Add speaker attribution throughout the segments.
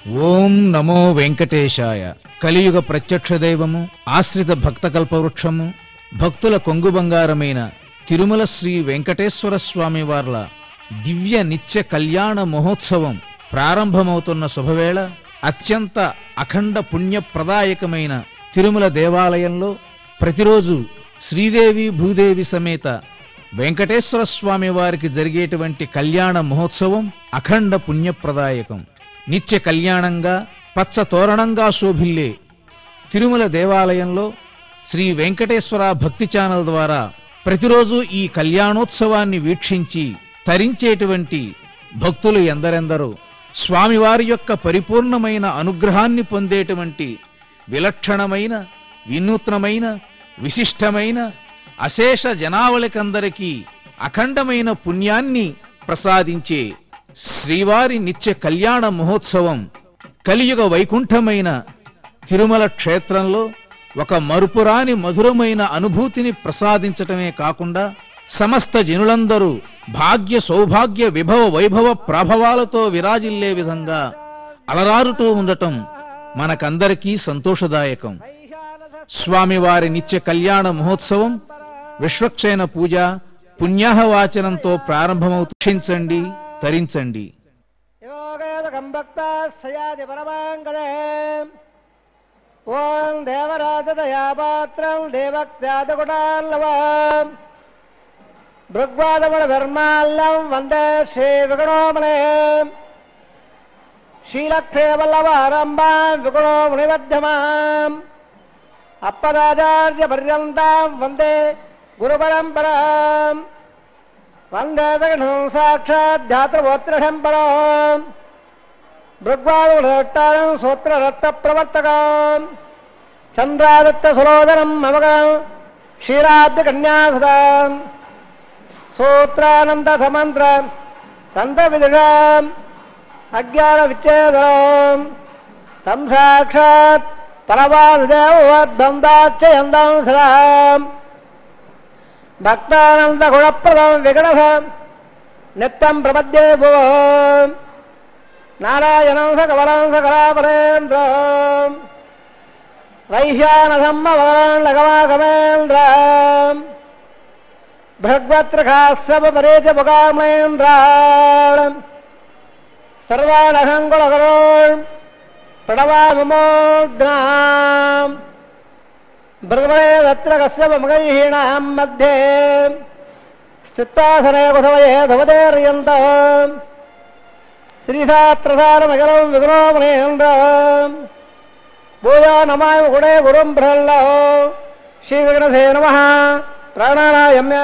Speaker 1: ఓం నమో వెంకటేశాయ. కలియుగ ప్రత్యక్ష దైవము, ఆశ్రిత భక్త కల్పవృక్షము, భక్తుల కొంగు బంగారమైన తిరుమల శ్రీ వెంకటేశ్వర స్వామి వార్ల దివ్య నిత్య కళ్యాణ మహోత్సవం ప్రారంభమవుతున్న శుభవేళ అత్యంత అఖండ పుణ్యప్రదాయకమైన తిరుమల దేవాలయంలో ప్రతిరోజు శ్రీదేవి భూదేవి సమేత వెంకటేశ్వర స్వామి వారికి జరిగేటువంటి కళ్యాణ మహోత్సవం అఖండ పుణ్యప్రదాయకం. నిత్య కళ్యాణంగా పచ్చ తోరణంగా శోభిల్లే తిరుమల దేవాలయంలో శ్రీ వెంకటేశ్వర భక్తి ఛానల్ ద్వారా ప్రతిరోజు ఈ కళ్యాణోత్సవాన్ని వీక్షించి తరించేటువంటి భక్తులు ఎందరెందరో స్వామివారి యొక్క పరిపూర్ణమైన అనుగ్రహాన్ని పొందేటువంటి విలక్షణమైన, వినూత్నమైన, విశిష్టమైన అశేష జనావళికందరికీ అఖండమైన పుణ్యాన్ని ప్రసాదించే శ్రీవారి నిత్య కళ్యాణ మహోత్సవం కలియుగ వైకుంఠమైన తిరుమల క్షేత్రంలో ఒక మరుపురాని మధురమైన అనుభూతిని ప్రసాదించటమే కాకుండా సమస్త జనులందరూ భాగ్య సౌభాగ్య విభవ వైభవ ప్రాభవాలతో విరాజిల్లే విధంగా అలరారుతూ ఉండటం మనకందరికీ సంతోషదాయకం. స్వామివారి నిత్య కళ్యాణ మహోత్సవం విశ్వక్షేణ పూజ, పుణ్యాహవాచనంతో ప్రారంభమవుతుండి తరించండి.
Speaker 2: ఓం దేవరాజదయాపాత్రం దేవక్త్యాదగుణాల్లవం భృగ్వాదముల ధర్మాల్లం వందే శ్రీ విగుణోమనే శీలక్షేమల్లవారంభాం విగుణో మునిమధ్యమాం అప్పదాచార్య పర్యంతాం వందే గురుపరంపరాం వందే విఘ్నం సాక్షాత్ ధ్యాతృగోత్రశంపరాం భృగ్వాదములట్టారం సూత్రరత్న ప్రవర్తకం చంద్రాదత్త సురోదనం మమగం క్షీరాబ్ది కన్యాసుతాం సూత్రానంద సమంత్ర తంత్ర విదుషాం అజ్ఞాన విచ్ఛేదనం తం సాక్షాత్ పరమాదేవోద్బందాచ్చయందం సదాం భక్తానంద గుణప్రదం విగణసం నిత్యం ప్రపద్యే భువం నారాయణం సకవరం సకలాపరేంద్రం వైశ్యానసమ్మవరం లగమాగమేంద్రం భగవత్రకాశపరేచ ముఖామేంద్రాం సర్వాణహంగుణకరోం ప్రణవామమోద్నాం భృగవే కశ్యప మగర్హీణాం మధ్యే స్థిత్వాసనే కుసవయే ధవతేర్యంతం శ్రీశాస్త్రసారమగరం విగ్రహమనేంద్రం భూయో నమాయ గుడే గురుం బ్రహ్మణో శ్రీ విఘ్నసే నమః ప్రాణాయామ్య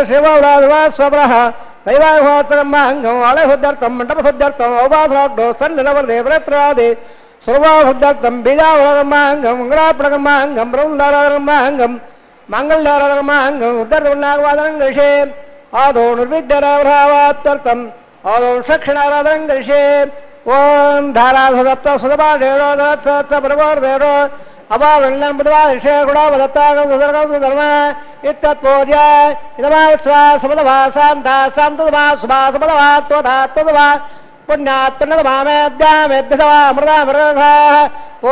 Speaker 2: బ్రహ్మాండశివస్వప్రహ దైవాహోత్సకర్మాంగం ఆలయశుద్ధ్యర్థం మండపశుద్ధ్యర్థం ఔపాసనాగ్నో సన్నిలవర్దేవరత్రాది సురభాశుద్ధ్యర్థం బీజావళకర్మాంగం మంగళార్పణకర్మాంగం బృందారాధర్మాంగం మంగళారాధర్మాంగం ఉద్ధర్నాగవాదనం గరిషే ఆదో నిర్విఘ్నరావరావాప్త్యర్థం ఆదో షక్షణారాధనం గరిషే ఓం ధారాసప్త సుధపాడేడో పరమోర్దేడో అభావృణం బుధవాదిషే గుణోపదత్తాగం సుధర్గం సుధర్మ ఇత్తత్పూజ్య ఇదమాస్వాసమదవా శాంతా శాంతదవా సుభాసమదవా త్వధాత్మదవా పుణ్యాత్పుణ్యదమామేద్యామేద్యసవా అమృతామృతసా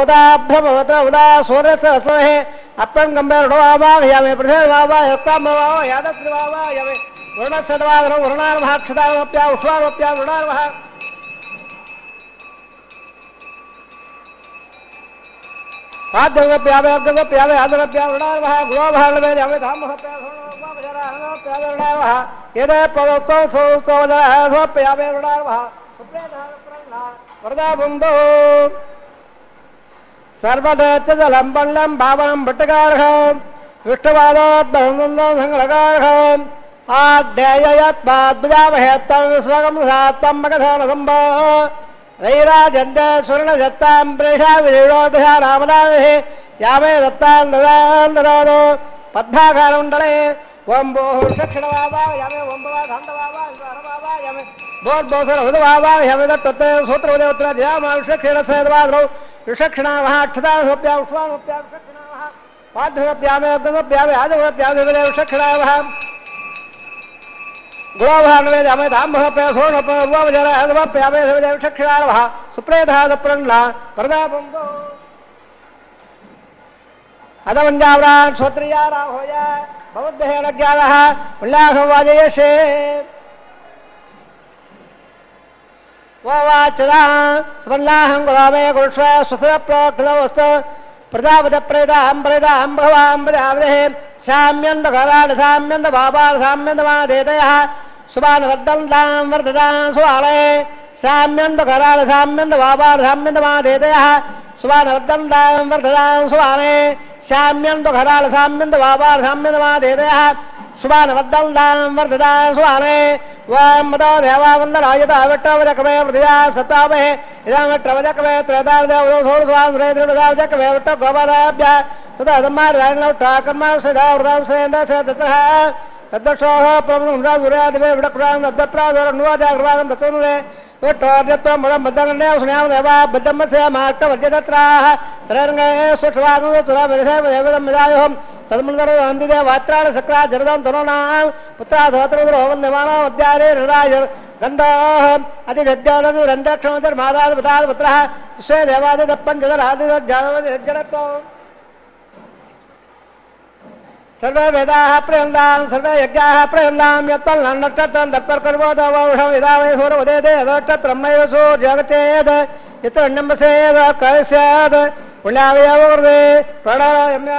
Speaker 2: ఉదాభ్రమవత్ర ఉదా సూర్యస్మహే అప్పం గంభీరుడవామాహయామి ప్రసేవావాయత్తామవా యాదత్రివావాయమి వరుణస్సదవాదనం వరుణార్మహాక్షతామప్యా ఉష్వామప్యా వరుణార్మహ ఆద్యప్యావే అర్గప్యావే ఆదరప్యా వరుణార్మహ గుణోభాళవే యావే ధామహప్యా సోమోపజరాహప్యావే ఏదే పదోత్తో సోత్వోదరహోప్యావే వరుణార్మహ వరదాబుందో సర్వదేచ్చజలం బండం భావనం భట్టకార్హం విష్ణువాదోద్బహం సంగళకార్హం ఆడ్డేయత్పాద్భుజామహేత్తం విశ్వగం సాత్వం మగధానసంభో వైరాజంతే స్వర్ణజత్తాం ప్రేషా విజయోభిషా రామదామి యామే దత్తాం దదాం దదాను పద్మాకారమండలే ఓం భో దక్షిణవావా యామే ఓం భవా ధాంతవావా హరవావా యామే భోద్భోసర హృదవావా యామే దత్తే సూత్రవదేవత్ర జయామా విషక్షీణసేదవాద్రౌ విషక్షిణా మహాక్షతా సోప్యా ఉష్వానోప్యా విషక్షిణా మహా పాద్భ్యామే అగ్నోప్యామే ఆదవప్యామే విషక్షిణా మహా गुणोभान्वेदामृताम्भप्यासोणप्यामेक्षक्षारः सुप्रेधादप्रण्णा वरदापन्दो अदवञ्जावरान् श्रोत्रिया राहोय भवद्भ्येन ज्ञानः उल्लासं वाजयसे वाचदा सुमल्लाहं गुलामे गुरुष्व स्वसप्रकृतवस्तु प्रजापतिप्रेदाहं प्रेदाहं भगवां प्रजापतिः श्याम्यन्दघरान् साम्यन्दभावान् साम्यन्दमादेतयः सुभानवर्धन्तां वर्धतां सुभालये श्याम्यन्दघरान् साम्यन्दभावान् साम्यन्दमादेतयः सुभानवर्धन्तां वर्धतां सुभालये श्याम्यन्दघरान् साम्यन्दभावान् साम्यन्दमादेतयः सुभानवर्धन्तां वर्धतां सुभालये वां मदो देवावन्दनायता विट्टवजकमे पृथिव्या सत्तामहे इदामिट्टवजकमे त्रेतादेवदोषोर्स्वान्द्रेन्द्रदावजकमे विट्टगोपादाभ्यः तथा धम्मार्धारणौट्टाकर्मांसेदावृतांसेन्दसदसः तद्दक्षोः प्रमुखं गुरुयादिवे विडक्रां तद्दप्रादोरन्नुवाजाग्रवादं दत्तनुरे विट्टोर्जत्वं मदं बद्धगण्डे सुन्यां देवा बद्धमस्य माट्टवर्जदत्राः सरङ्गे सुष्वागुतुराभिषेकदेवदं विदायोः सद्मुन्दरो हन्दिदे वात्राण सक्रा जरदं तरुणां पुत्रा धोत्रदरो वन्द्यमानो अद्यारे हृदाय गन्धः अतिजज्ञानदुरन्तक्षमतिर्मादाद पिताद पुत्रः स्वे देवादिदप्पञ्चदरादिदज्जानवदिजडत्वं सर्वे वेदाः प्रयन्तां सर्वे यज्ञाः प्रयन्तां यत्पल्लन्नक्षत्रं तत्पर्कर्वोदवौषं यदा वै सूर्योदयते यदक्षत्रं मयसो जगचेत् यत्र अन्यम्बसेत् करिष्यत् पुण्यावयवृदे प्रणयम्य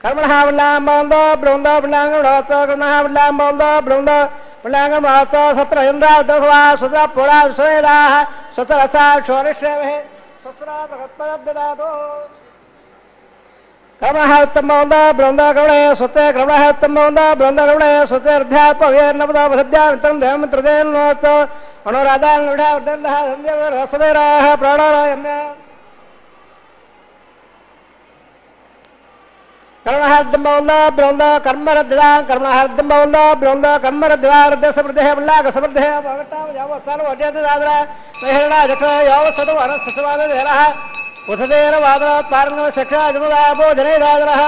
Speaker 2: कर्मणः वल्लाम्बोन्दो ब्रह्मन्दो पुण्याङ्गमोहतो कर्मणः वल्लाम्बोन्दो ब्रह्मन्दो पुण्याङ्गमोहतो सत्र इन्द्रावदसवा सुतः पुरा विश्वेदाः सुतरसा क्षोरिष्येमहे स्वस्रा प्रगत्पदद्ददातु कर्मणः उत्तमोन्दो ब्रह्मन्दो कर्मणे सुते कर्मणः उत्तमोन्दो ब्रह्मन्दो कर्मणे सुते अध्यात्मव्येर्नवदो वसद्यामित्रं देवमित्रदेन्नोस्तो मनोराधान्विढा वर्धन्दः सन्ध्यवरसवेराः प्राणानायम्य कर्महर्दम्बौन्दो ब्रह्मन्दो कर्मरद्धा कर्महर्दम्बौन्दो ब्रह्मन्दो कर्मरद्धा रद्दसमृद्धः वल्लाकसमृद्धः भवट्टावजावत्सानवज्यदाद्रा महिरणा जठ यावत्सतो अनस्तसवाददेरः उषदेन वादनात् पारङ्गमशक्षा जनुदापो जनेदादरः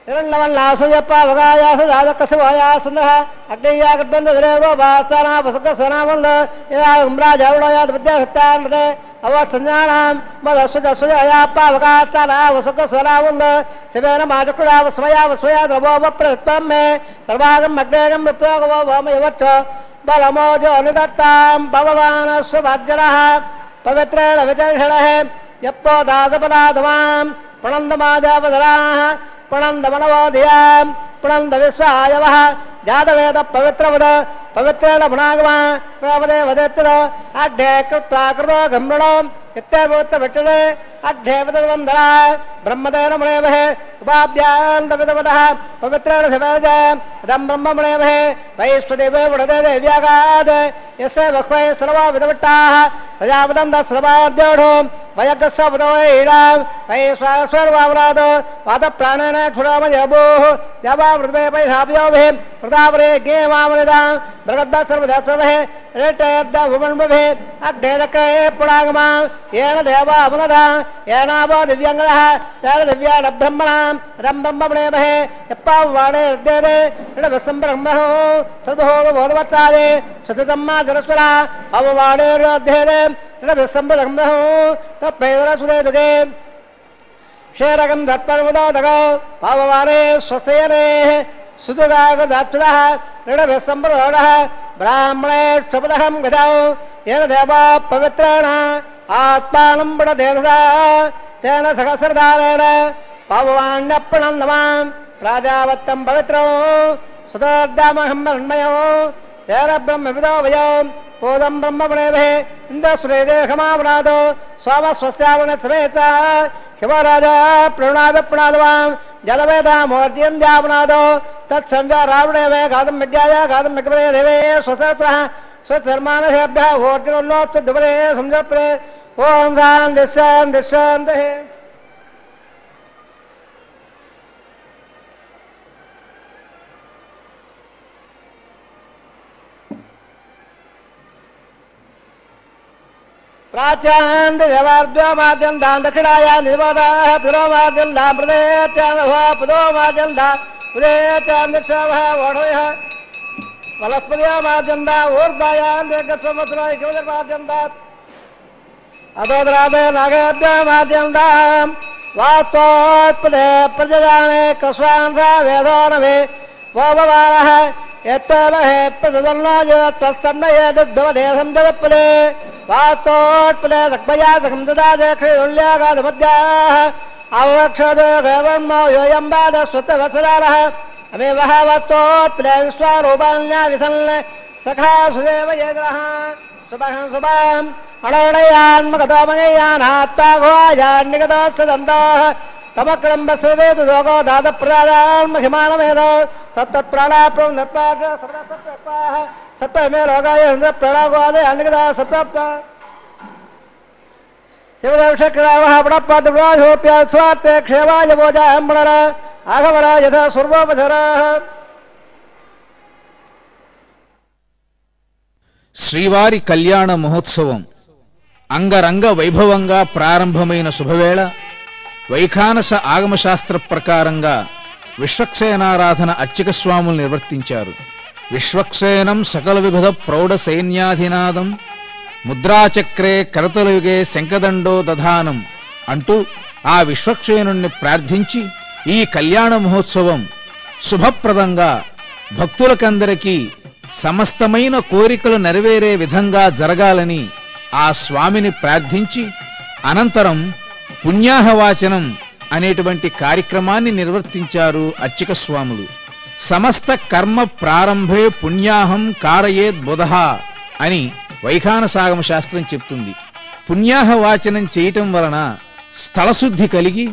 Speaker 2: हिरण्यवल्लासुयप्पावगायासुदादकसवायासुन्दः अग्नेयागर्बन्धधरेवो वास्ताना वसुकसनामन्द यदा उम्राजावुणयाद्विद्यासत्तान्मते अवसञ्जानां मदस्वजस्वजयाप्पावगात्ताना वसुकसनामन्द शिवेन माचक्रुडावस्वया द्रवोपप्रदत्तं मे सर्वागम् अग्नेगं मृत्वागवो वामयवच्च बलमोजो निदत्तां भगवानस्वभाज्यनः पवित्रेण विचर्षणः यप्पो दासपदाधमां प्रणन्दमाजावधराः प्रणन्दमनवोधियां प्रणन्दविश्वायवः जातवेद पवित्रवद पवित्रेण पुनागमा प्रवदे वदेत्तद अड्ढे कृत्वा कृतो गम्मणो इत्यभूतवक्षते अड्ढे वदवन्दरा ब्रह्मदेन मुनेमहे उपाभ्यान्तविदवदः पवित्रेण शिवेज इदं ब्रह्ममुनेमहे वैश्वदेवे वुडदे देव्यागात् यस्य वक्वै सर्वा विदवट्टाः प्रजापदन्तस्रवाद्योढो वयगस्य वदोईडां वैश्वास्वर्वावराद वादप्राणेन क्षुरामयभूः देवावृतमे पैधाभ्योभिः प्रतापरे ज्ञेवामनिदां बृहद्भत्सर्वधत्सवहे रेटयद्दभुवन्मभे अग्नेदक्रे पुणागमां येन देवावनदा येनावो दिव्यङ्गदः तेन दिव्यान ब्रह्मणां रं ब्रह्ममुनेमहे यप्पावाणे हृद्यते ऋणवसम्ब्रह्मः सर्वभोगबोधवत्सादे सततं माधरस्वरा अववाणेर्योध्येते ऋणवसम्ब्रह्मः तत्प्रेदरसुदेदुगे क्षेरकं दत्पर्मुदोदगो पाववाणे स्वसेनेः सुतदागदात्सुदः ऋणवसम्ब्रह्मणः ब्राह्मणे क्षपदहं गजौ येन देवा पवित्रेण आत्मानं बुडदेदसा तेन सहस्रदारेण पाववाण्यप्रणन्दमां प्राजावत्तं पवित्रो सुतोद्दामहं मृण्मयो तेन ब्रह्मविदो वयो पोदं ब्रह्ममुनेमहे इन्द्रसुरेदेहमावनादो स्वामस्वस्यावनसमेत हिमराजा प्रणुणाभिप्रणादवां जलवेदामोर्जन्यावनादो तत्संव्या रावणेवे गादं विज्ञाय गादं विग्रहे देवे स्वसत्रः स्वधर्मानहेभ्यः ओर्जुनोत्तुद्वरे संजप्रे ॐ शान्तिः प्राच्यान्ति देवार्द्यमाद्यं दां दक्षिणायां निवादाः पुरोमाद्यं दां प्रदेत्यामः पुरोमाद्यं दां प्रदेत्यां दिक्षामः वोढयः वनस्पतियामाद्यं दां ऊर्ध्वायां दीर्घसंवत्सराय किमदर्माद्यं दां अतोद्रादय नागेभ्यमाद्यं दां वास्तोत्पदे प्रजजाने कस्वांसा वेदो नवे वोभवारः यत्तमहे प्रसदन्नाय तत्सन्नये दुग्धवदेशं जगत्पदे वास्तोत्पदे सक्मया सकं ददादे क्षीरुल्यागाधमद्याः अवक्षदे गवर्मो योऽयं बाध स्वतवत्सरारः अमेवः वास्तोत्पदे विश्वारूपाण्या विसन् सखा सुदेव येद्रः सुभं सुभम् अणवणयान्मगतोमगयानात्माघोयान्निगतोत्सदन्तः तमक्रम्बस्वेतु लोको दातप्रदान्महिमानमेधो सत्तत्प्राणाप्रं नत्पाठ सप्तसप्तपाः सप्तमे लोकाय प्राणागोदे अन्निगता सप्तप्त शिवदेवशक्रावः पडप्पद्राजोप्यास्वात्ते क्षेवाय भोजाम्बणर आघवरा यथा सुर्वोपधरः
Speaker 1: శ్రీవారి కళ్యాణ మహోత్సవం అంగరంగ వైభవంగా ప్రారంభమైన శుభవేళ వైఖానస ఆగమశాస్త్ర ప్రకారంగా విశ్వక్సేనారాధన అర్చక స్వాములు నిర్వర్తించారు. విశ్వక్సేనం సకల విభద ప్రౌఢ సైన్యాధినాదం ముద్రాచక్రే కరతలుగే శంఖదండో దధానం అంటూ ఆ విశ్వక్సేనుణ్ణి ప్రార్థించి ఈ కళ్యాణ మహోత్సవం శుభప్రదంగా భక్తులకందరికీ సమస్తమైన కోరికలు నెరవేరే విధంగా జరగాలని ఆ స్వామిని ప్రార్థించి అనంతరం పుణ్యాహవాచనం అనేటువంటి కార్యక్రమాన్ని నిర్వర్తించారు అర్చక స్వాములు. సమస్త కర్మ ప్రారంభే పుణ్యాహం కారయేద్ బుధః అని వైఖానసాగమ శాస్త్రం చెప్తుంది. పుణ్యాహవాచనం చేయటం వలన స్థలశుద్ధి కలిగి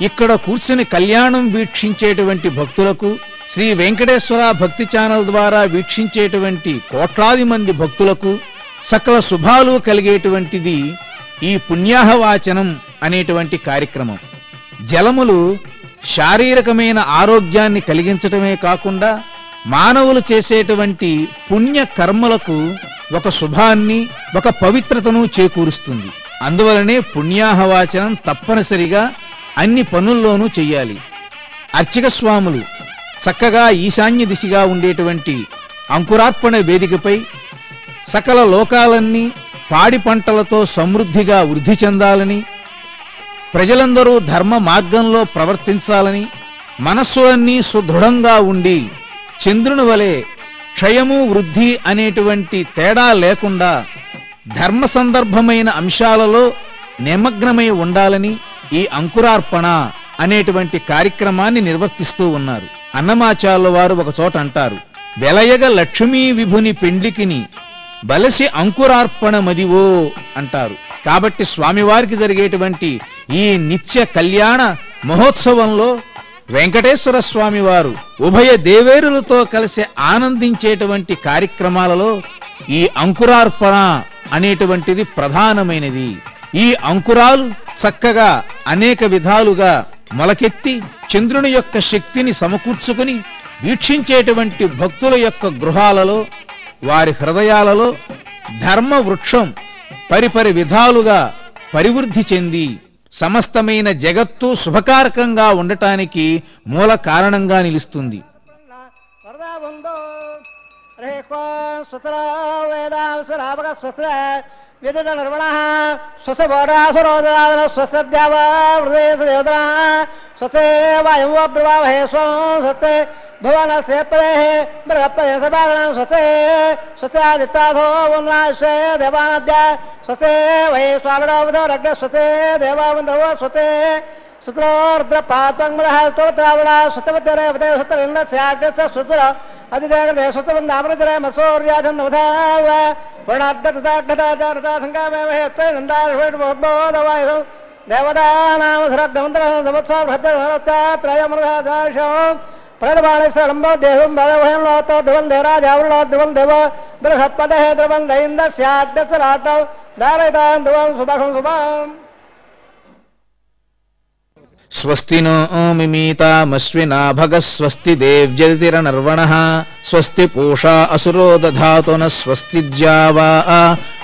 Speaker 1: ఇక్కడ కూర్చుని కళ్యాణం వీక్షించేటువంటి భక్తులకు, శ్రీ వెంకటేశ్వర భక్తి ఛానల్ ద్వారా వీక్షించేటువంటి కోట్లాది మంది భక్తులకు సకల శుభాలు కలిగేటువంటిది ఈ పుణ్యాహవాచనం అనేటువంటి కార్యక్రమం. జలములు శారీరకమైన ఆరోగ్యాన్ని కలిగించటమే కాకుండా మానవులు చేసేటువంటి పుణ్య కర్మలకు ఒక శుభాన్ని, ఒక పవిత్రతను చేకూరుస్తుంది. అందువలనే పుణ్యాహవాచనం తప్పనిసరిగా అన్ని పనుల్లోనూ చెయ్యాలి. అర్చక స్వాములు చక్కగా ఈశాన్య దిశగా ఉండేటువంటి అంకురార్పణ వేదికపై సకల లోకాలన్నీ పాడి పంటలతో సమృద్ధిగా వృద్ధి చెందాలని, ప్రజలందరూ ధర్మ మార్గంలో ప్రవర్తించాలని, మనస్సులన్నీ సుదృఢంగా ఉండి చంద్రుని వలె క్షయము వృద్ధి అనేటువంటి తేడా లేకుండా ధర్మ సందర్భమైన అంశాలలో నిమగ్నమై ఉండాలని ఈ అంకురార్పణ అనేటువంటి కార్యక్రమాన్ని నిర్వర్తిస్తూ ఉన్నారు. అన్నమాచార్యుల వారు ఒక చోట అంటారు, వెలయగ లక్ష్మీ విభుని పెండ్లికిని బలసి అంకురార్పణ మదివో అంటారు. కాబట్టి స్వామివారికి జరిగేటువంటి ఈ నిత్య కళ్యాణ మహోత్సవంలో వెంకటేశ్వర స్వామి వారు ఉభయ దేవేరులతో కలిసి ఆనందించేటువంటి కార్యక్రమాలలో ఈ అంకురార్పణ అనేటువంటిది ప్రధానమైనది. ఈ అంకురాలు చక్కగా అనేక విధాలుగా మొలకెత్తి చంద్రుని యొక్క శక్తిని సమకూర్చుకుని వీక్షించేటువంటి భక్తుల యొక్క గృహాలలో, వారి హృదయాలలో ధర్మ వృక్షం పరిపరి విధాలుగా పరివృద్ధి చెంది సమస్తమైన జగత్తు శుభకారకంగా ఉండటానికి మూల కారణంగా నిలుస్తుంది.
Speaker 2: विदित निर्मणः स्वस्य बोधासुरोदराधन स्वस्य द्यावावृदेशयोधनः स्वस्ते वायुवो ब्रवामहे स्वं स्वस्ते भुवनस्य पदेः बृहत्पदे सभागणं स्वस्ते स्वस्ते आदित्यासो वन्नाश्वे देवानाद्या स्वस्ते वै स्वामिनोऽवधो रग्ने स्वस्ते देवावन्धवो स्वस्ते सुत्रोर्द्रपात्वङ्मदः स्तोत्रावणः स्वस्तवत्यरेवते सुत्तरिन्दस्याग्नस्य सुत्र अधिदेवते सुत्तवन्दामृतरे मत्सौर्याचन्दवधाव वर्णाड्डतदाग्नताचारता सङ्गामेमहे नन्दाश्वेटबोधवायुधौ देवतानामसुरग्नमन्त्रः समत्सोर्भद्रत्रयमृगाचार्षो प्रदबाणेश्वरम्बो देहं भगवहं लोतो ध्रुवं देवराजावृणो ध्रुवं देव बृहत्पदः ध्रुवं दैन्दस्याग्नस्य राटौ धारयतां ध्रुवं सुभगं शुभम्
Speaker 1: స్వస్తి నో మిమీతామశ్వినా భగ స్వస్తి దేవ్యతిరనర్వణః స్వస్తి పూషా అసురో దధాతు న స్వస్తి ద్యావా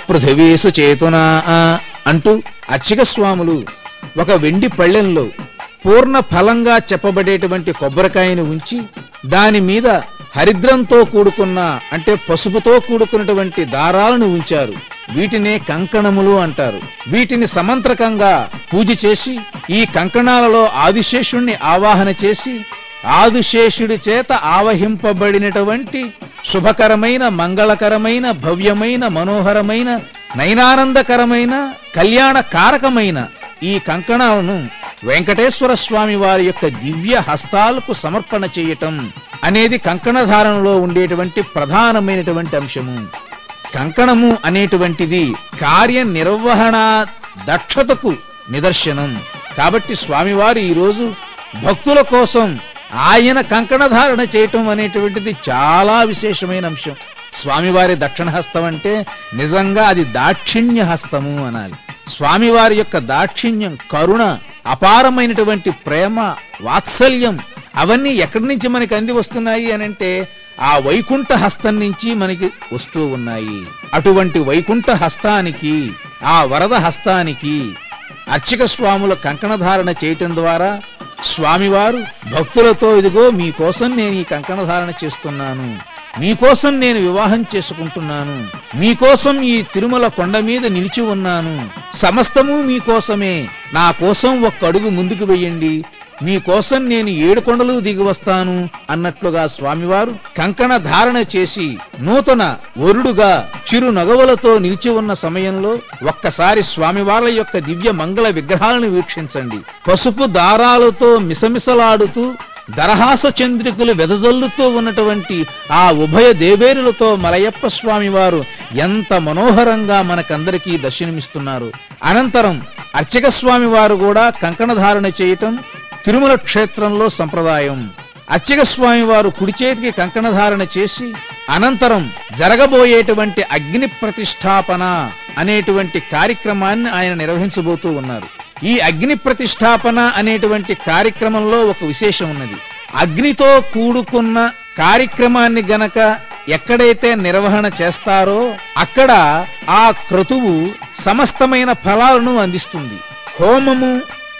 Speaker 1: పృథివీసు చేతునా అంటూ అర్చక స్వాములు ఒక వెండి పళ్ళెంలో పూర్ణ ఫలంగా చెప్పబడేటువంటి కొబ్బరికాయను ఉంచి దాని మీద హరిద్రంతో కూడుకున్న అంటే పసుపుతో కూడుకున్నటువంటి దారాలను ఉంచారు. వీటినే కంకణములు అంటారు. వీటిని సమంత్రకంగా పూజ చేసి ఈ కంకణాలలో ఆదిశేషుణ్ణి ఆవాహన చేసి ఆదిశేషుడి చేత ఆవహింపబడినటువంటి శుభకరమైన మంగళకరమైన భవ్యమైన మనోహరమైన నయనానందకరమైన కళ్యాణ కారకమైన ఈ కంకణాలను వెంకటేశ్వర స్వామి వారి యొక్క దివ్య హస్తాలకు సమర్పణ చేయటం అనేది కంకణధారణలో ఉండేటువంటి ప్రధానమైనటువంటి అంశము. కంకణము అనేటువంటిది కార్యనిర్వహణ దక్షతకు నిదర్శనం. కాబట్టి స్వామివారు ఈరోజు భక్తుల కోసం ఆయన కంకణధారణ చేయటం అనేటువంటిది చాలా విశేషమైన అంశం. స్వామివారి దక్షిణ హస్తం అంటే నిజంగా అది దాక్షిణ్య హస్తము అనాలి. స్వామివారి యొక్క దాక్షిణ్యం, కరుణ, అపారమైనటువంటి ప్రేమ, వాత్సల్యం అవన్నీ ఎక్కడి నుంచి మనకి అంది వస్తున్నాయి అనంటే ఆ వైకుంఠ హస్తం నుంచి మనకి వస్తూ ఉన్నాయి. అటువంటి వైకుంఠ హస్తానికి, ఆ వరద హస్తానికి అర్చక స్వాముల కంకణధారణ చేయటం ద్వారా స్వామివారు భక్తులతో ఇదిగో మీకోసం నేను ఈ కంకణధారణ చేస్తున్నాను, మీకోసం నేను వివాహం చేసుకుంటున్నాను, మీకోసం ఈ తిరుమల కొండ మీద నిలిచి ఉన్నాను, సమస్తము మీకోసమే, నా కోసం ఒక్క అడుగు ముందుకు వెయ్యండి, మీకోసం నేను 7 కొండలు దిగి వస్తాను అన్నట్లుగా స్వామివారు కంకణ ధారణ చేసి నూతన వరుడుగా చిరు నగవులతో నిలిచి ఉన్న సమయంలో ఒక్కసారి స్వామివార్ల యొక్క దివ్య మంగళ విగ్రహాలను వీక్షించండి. పసుపు దారాలతో మిసమిసలాడుతూ దరహాస చంద్రికలు వెదజల్లుతూ ఉన్నటువంటి ఆ ఉభయ దేవేరులతో మలయప్ప స్వామి వారు ఎంత మనోహరంగా మనకందరికీ దర్శనమిస్తున్నారు. అనంతరం అర్చక స్వామి వారు కూడా కంకణధారణ చేయటం తిరుమల క్షేత్రంలో సంప్రదాయం. అర్చక స్వామి వారు కుడి చేతికి కంకణధారణ చేసి అనంతరం జరగబోయేటువంటి అగ్ని ప్రతిష్టాపన అనేటువంటి కార్యక్రమాన్ని ఆయన నిర్వహించబోతూ ఉన్నారు. ఈ అగ్ని ప్రతిష్టాపన అనేటువంటి కార్యక్రమంలో ఒక విశేషం ఉన్నది. అగ్నితో కూడుకున్న కార్యక్రమాన్ని గనక ఎక్కడైతే నిర్వహణ చేస్తారో అక్కడ ఆ క్రతువు సమస్తమైన ఫలాలను అందిస్తుంది. హోమము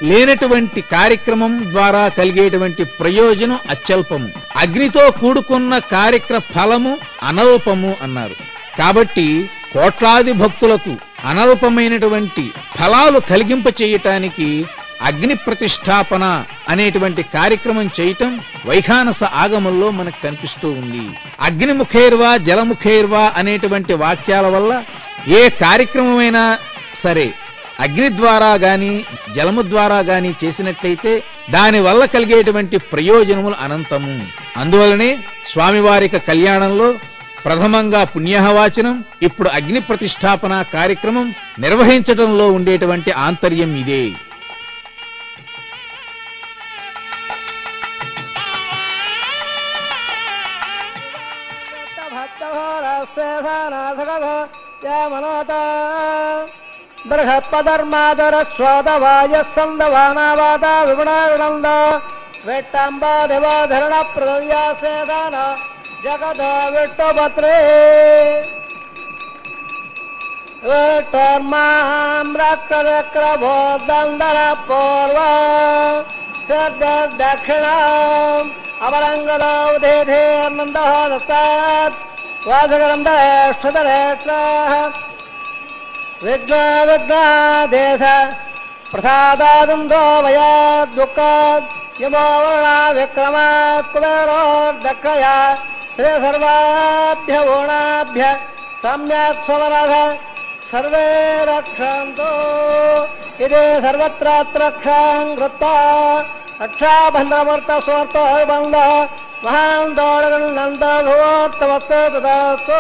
Speaker 1: లేనటువంటి కార్యక్రమం ద్వారా కలిగేటువంటి ప్రయోజనం అత్యల్పము, అగ్నితో కూడుకున్న కార్యక్రమ ఫలము అనల్పము అన్నారు. కాబట్టి కోట్లాది భక్తులకు అనల్పమైనటువంటి ఫలాలు కలిగింప చేయటానికి అగ్ని ప్రతిష్టాపన అనేటువంటి కార్యక్రమం చేయటం వైఖానస ఆగమంలో మనకు కనిపిస్తూ ఉంది. అగ్నిముఖైర్వా జలముఖైర్వా అనేటువంటి వాక్యాల వల్ల ఏ కార్యక్రమమైనా సరే అగ్ని ద్వారా గాని జలము ద్వారా గాని చేసినట్లయితే దాని వల్ల కలిగేటువంటి ప్రయోజనములు అనంతము. అందువలనే స్వామివారిక కళ్యాణంలో ప్రథమంగా పుణ్యహవాచనం, ఇప్పుడు అగ్ని ప్రతిష్టాపన కార్యక్రమం నిర్వహించడంలో ఉండేటువంటి ఆంతర్యం ఇదే.
Speaker 2: బృహత్పధర్మాదర స్వాదవాయ సందవానావాద విగుణావినంద వెట్టంబా దేవధరణ ప్రదవ్యాసేదాన జగద విట్టోపత్రే విట్టర్మాం రక్తచక్రభోదండర పూర్వ దక్షిణ అమరంగద ఉదేధేర్నంద దత్తాత్ వాసగరంధరేష్ఠధరేష్ట విఘ్న విఘ్నాదేశ ప్రసాదాదుందో వయా దుఃఖ యమోవర్ణ విక్రమాత్ కుబేరోర్దక్షయ శ్రీ సర్వాభ్య ఓణాభ్య సమ్యక్ స్వరథ సర్వే రక్షంతో ఇదే సర్వత్రాత్రక్షాం కృత్వా రక్షాబంధమర్త స్వార్థ బంధ మహాన్ దోడగన్నంద భూర్తవత్స తదాస్తు.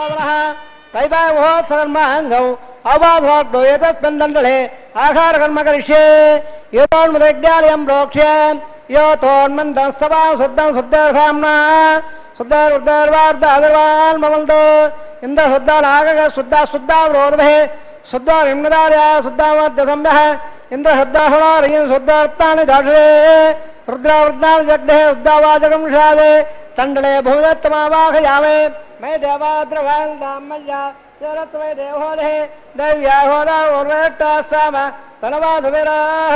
Speaker 2: సోదరః వైవాహ మహోత్సవర్మాంగం అవబాధోడ్డో ఏతస్మిన్నందలే ఆహార కర్మ కరిష్యే యోన్మదజ్ఞాలయం ప్రోక్ష్య యోతోన్మందస్తవా శుద్ధం శుద్ధర్ధామ్నా శుద్ధర్వార్ధాదర్వాన్మవంతో ఇంద్ర శుద్ధానాగ శుద్ధ శుద్ధావరోధభే శుద్ధారిమ్నదార్య శుద్ధామధ్యసంభ్యః ఇంద్ర శుద్ధాహుణారయం శుద్ధార్థాని దాషే రుద్రావృద్ధాని జగ్నే శుద్ధావాచకం షాదే తండలే భూమిదత్తమావాహయామే మే దేవాద్రవాన్ దామయ్య మే దేవోదే దైవ్యాహోదా ఉర్వేట్టాసామ తనవాధువిరాః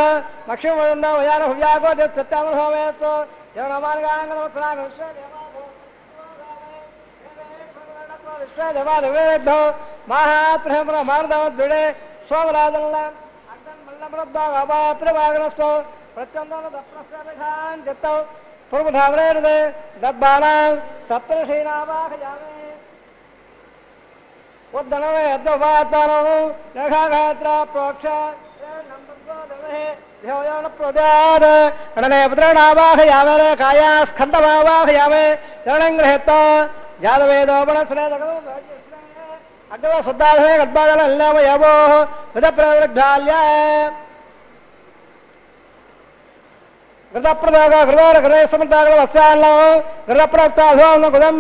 Speaker 2: లక్ష్మీవృంద వయాన హువ్యాగోదే సత్యామృహోమేతో యవనమార్గాంగనోత్తరాన విశ్వదేవాధో విశ్వదేవాధువేద్ధో మహాత్రహమ్రమార్దమద్విడే సోమరాజల్ల అగ్నమల్లమృద్భావాప్రవాగనస్తో ప్రత్యందోన దప్రస్థాన్ చిత్తౌ పూర్వధామరేదే దబ్బానాం సప్తఋషీనావాహయామే ఉద్దనవే అద్వవాతానో నఖాఘాత్ర ప్రోక్ష ప్రదాద్ గణనే పుత్రణావాహయామే కాయా స్కందమావాహయామే రణంగ్రహేత్త జాతవేదోపణశ్రేదగో అడ్డవ శుద్ధాధమే గడ్బాదనల్లామయవో విధప్రవృద్ధాల్య గృతప్రదాగ హృదయ హృదయ సమర్థాగల వత్సాల్లో గృతప్రక్తాధోన గుదం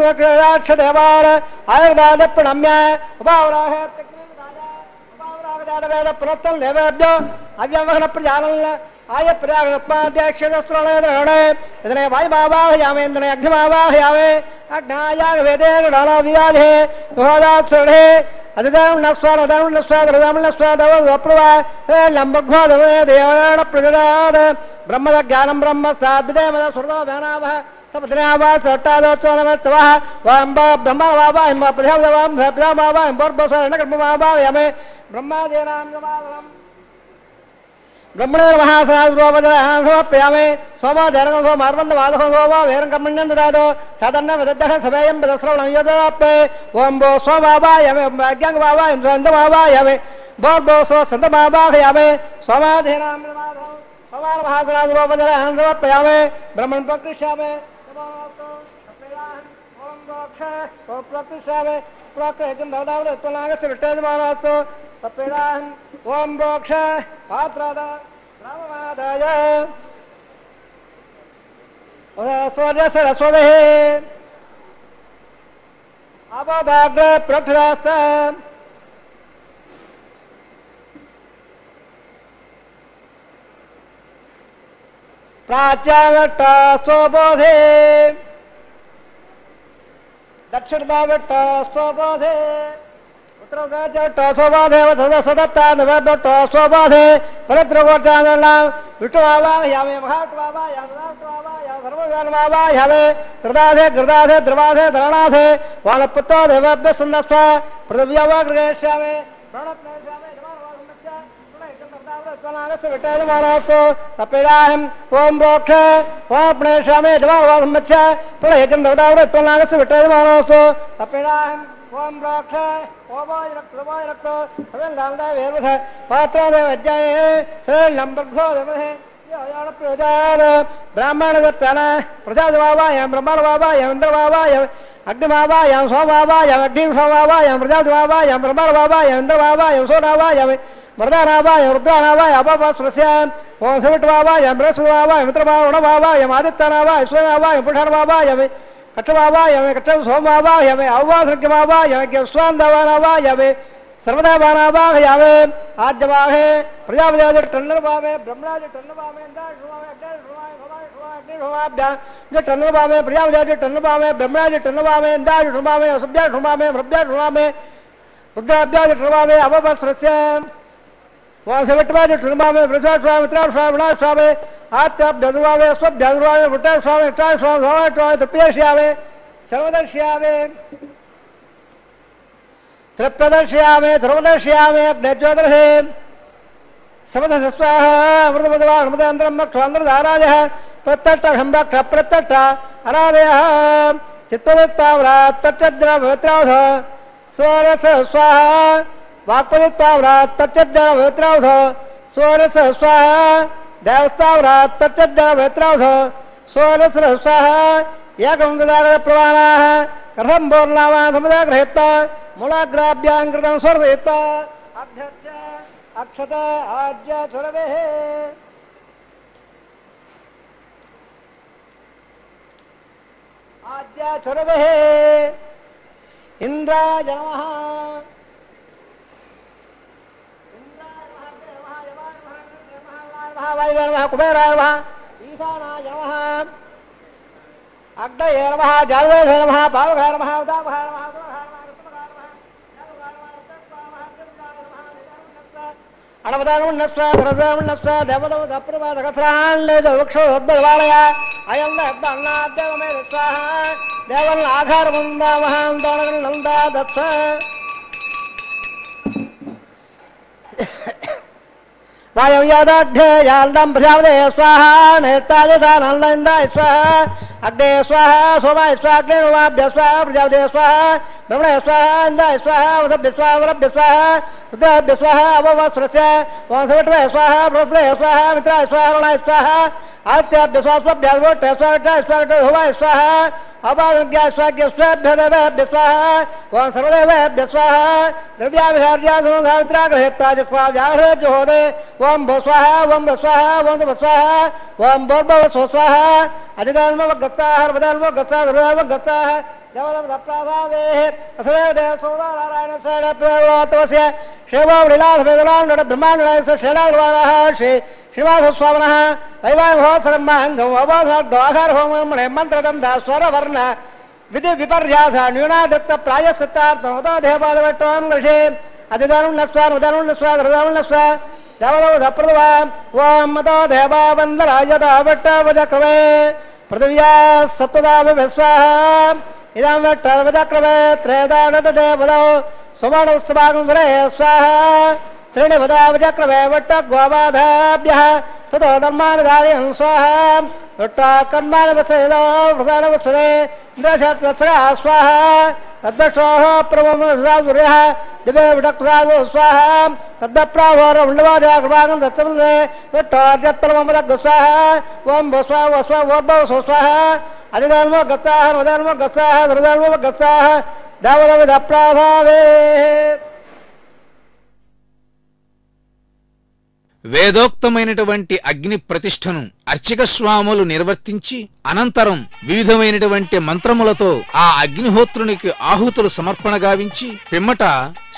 Speaker 2: దేవాల ఆయుర్దాద ప్రణమ్య ఉపావరాహే ఉపావరాగదానవేద పునత్తం దేవేభ్యో అవ్యవహన ప్రజానల్ల ఆయ ప్రజాగత్మాధ్యక్షణే ఇదనే వాయుమావాహయామే ఇంద్రనే అగ్నిమావాహయామే అగ్నాయాగ వేదే గణాదివాదే యోదాత్సృఢే అదిదం నస్వాదం నస్వాదం నస్వాదవప్రవా లంబఘోదవే దేవణ ప్రజదాద బ్రహ్మద జ్ఞానం బ్రహ్మ సాద్విదేమద సుర్వభనావః సపద్రావాసట్టాదోత్సవనమత్సవః వాంబ బ్రహ్మవావాహిం ప్రజావాం ప్రజావావాహిం బోర్బోసరణకర్మవావాయమే బ్రహ్మాదేనాం నమాదరం బ్రహ్మణేర్ మహాసనాద్రోపదరహాసమప్యామే సోమాధేరణం సోమార్వందవాదహం సోమా వేరం కర్మణ్యం దదాదో సాధన్న వదద్దః సభేయం పదశ్రవణం యదాపే ఓం భో సోమావాయమే అజ్ఞాంగవావాయం సంతమావాయమే బోర్బోసో సంతమావాహయామే సోమాధేనాం నమాదరం సోమార్ మహాసనాద్రోపదరహాసమప్యామే బ్రహ్మణ్ ప్రకృష్యామే ఓం మోక్ష ఓ ప్రకృష్యామే ప్రకృతం దదావదత్వనాగస్య విట్టేదమానాస్తు సపేడాహం ఓం మోక్ష పాత్రాద రామమాదాయ సూర్య సరస్వతే ఆపదాగ్ర ప్రక్షరాస్త ప్రాచ్యావట్ట స్వబోధే దక్షిణభావట్ట స్వబోధే స్వబాధే పరద్రగోచాన విష్ణువావాహయామే మహావిష్ణువావాయామే కృదాధే కృదాధే ద్రవాధే ధరణాధే వానపుత్తో దేవాభ్య సందస్వ పృథివ్యావాగ్రగేష్యామే సపేడాహం ఓం ప్రోక్ష ఓం ప్రణేష్యామే జవావాసంవచ్చ ప్రళయకం దౌదావృత్వనాగస్య విట్టయమానోస్తు సపేడాహం ఓం ప్రోక్ష ఓవాయ రక్త అవేలాందా వేర్వధ పాత్రాదేవ అధ్యాయే శ్రేణంబర్ఘోదమహే బ్రాహ్మణ దత్తన ప్రజాదివావాయం బ్రహ్మణవావాయం ఇంద్రవావాయం అగ్నివావాయం సోమవావాయం అగ్నివావాయం ప్రజాదివావాయం బ్రహ్మణవావాయం ఇంద్రవావాయం సోనావాయం మృదానావాయం రుద్రానావాయ అపస్పృశ్యాం ఓం సవిట్వావాయం బృహస్పతివావాయం మిత్రవావణవావాయం ఆదిత్యనావాయ స్వనావాయం పురుషానవావాయం కక్షవావాయమే కక్ష సోమవావాయమే అవవాసృగ్యవావాయమే స్వాందవానవాయమే सर्वदावानावाहयावे आद्यवाहे प्रजापति टन्नरवामे ब्रह्मराज टन्नवामे इंद्राजुवामे अग्निजुवामे जो टन्नरवामे प्रजापति टन्नवामे ब्रह्मराज टन्नवामे इंद्राजुवामे असुभ्याजुवामे भृभ्याजुवामे रुद्राभ्याज टन्नवामे अववस्त्रस्य वासवट्वाज टन्नवामे वृषाश्वामे मित्राश्वामे विनाश्वामे आत्याभ्यजुवामे स्वभ्यजुवामे वृटाश्वामे इष्टाश्वामे धवाश्वामे तृप्यश्यामे सर्वदर्श्यामे त्रिप्रदर्शयामे ध्रुवदर्शयामे अग्निज्योतिषे समदस्वाह अमृतमदवा अमृतान्तरं क्षान्द्रधाराजः प्रत्यट्टहम्बक्ष प्रत्यट्ट अनादयः चित्तदित्पावरात् तच्चद्रवत्रावध सोरसस्वाह वाक्पदित्पावरात् तच्चद्रवत्रावध सोरसस्वाह देवस्तावरात् तच्चद्रवत्रावध सोरसस्वाह एकं ददागप्रवाणाः కథం పూర్ణామా సముదా గృహీత్వా మూలాగ్రాభ్యాం కృతం స్వర్దయిత్వా అభ్యర్చ అక్షత ఆజ్య సురభే ఆజ్య సురభే ఇంద్రాయ నమః వాయువే నమః కుబేరాయ నమః ఈశానాయ నమః అగ్నయే నమః జాల్వేధే నమః పావకాయ నమః ఉదాపహాయ నమః అణవదానున్నస్వ ధరదానున్నస్వ దేవదవ దప్రవాదకథరాన్లేద వృక్షోద్భవాలయ అయం అన్నాద్దేవమే స్వాహ దేవన్ ఆఘారముందా మహాంతోనందా దత్స వాయం యాదాఢ్యాల్దం ప్రజాపదే స్వాహ నేతాజానందాయ స్వాహ అగ్నే స్వాహ సోమాయ స్వాహ అగ్నే నోమాభ్య స్వాహ ప్రజాపదే స్వాహ బ్రహ్మణే స్వాహ ఇందాయ స్వాహ వదభ్య స్వాహ వరభ్య స్వాహ రుద్రాభ్య స్వాహ అవవస్రస్య వంశవట్వే స్వాహ బృహస్పతే స్వాహ మిత్రాయ స్వాహ రుణాయ స్వాహ ఆదిత్యాభ్య స్వాహ స్వభ్యాద్వోట్టే స్వాహ స్వాహ హోమాయ స్వాహ అపాదజ్ఞా స్వాగ్యస్వాభ్య దేవేభ్య స్వాహ ఓం సర్వదేవేభ్య స్వాహ ద్రవ్యాభిహార్యామిత్రాగ్రహేత్వాజిహ్వా వ్యాహ్రేజ్యోహోదే ఓం భో స్వాహ ఓం భ స్వాహ ఓం భ స్వాహ ఓం భోర్భవ స్వ స్వాహ అధికాన్మవగత్తాః హర్వదాన్మవగత్తాః ధర్వదాన్మవగత్తాః దేవదప్రాసావే అసదేవ దేవ సోదా నారాయణ శైలప్రవతవస్య శైవావళిలాసవేదలాం నడ బ్రహ్మాండనాయస శైలాగ్రవాణः శ్రీ శ్రీనివాసస్వామినः వైవాహిమహోత్సవమాంగం అవాసాఢోహారహోమణే మంత్రదం స్వరవర్ణ విధి విపర్యాస న్యూనాదత్త ప్రాయశ్చిత్తార్థమోదేపాదవట్టం గృహే అధిదానం నస్వ ఉదానం నస్వ ధృదానం నస్వ దేవదప్రదవ ఓం మతో దేవావందరాయదావట్టవజక్రమే పృథివ్యా సప్తదావిస్వాహ ఇదం వట్టవజక్రమే త్రేదానదేవదౌ సుమణోత్సవాగం వరే స్వాహ త్రీణి వదావజక్రమే వట్ట గోవాధాభ్యః తతో ధర్మానుధారయం స్వాహ వట్ట కర్మాణి వత్సదో వృధాన వత్సదే ఇంద్రశత్వత్సరా స్వాహ తద్భక్షోః ప్రమోదూర్యః దివే విడక్రాదో స్వాహ తద్భప్రావోర ఉండవాజాగ్రవాగం దత్సముదే వట్టార్యత్పరమమదగ్గ స్వాహ ఓం భో స్వాహ ఓ స్వాహ ఓర్భవ స్వ స్వాహ అధిదాన్మో గత్తాః హర్వదాన్మో గత్తాః ధృదాన్మో గత్తాః దావదవిధప్రాధావే.
Speaker 1: వేదోక్తమైనటువంటి అగ్ని ప్రతిష్టను అర్చక స్వాములు నిర్వర్తించి అనంతరం వివిధమైనటువంటి మంత్రములతో ఆ అగ్నిహోత్రునికి ఆహుతులు సమర్పణ గావించి పిమ్మట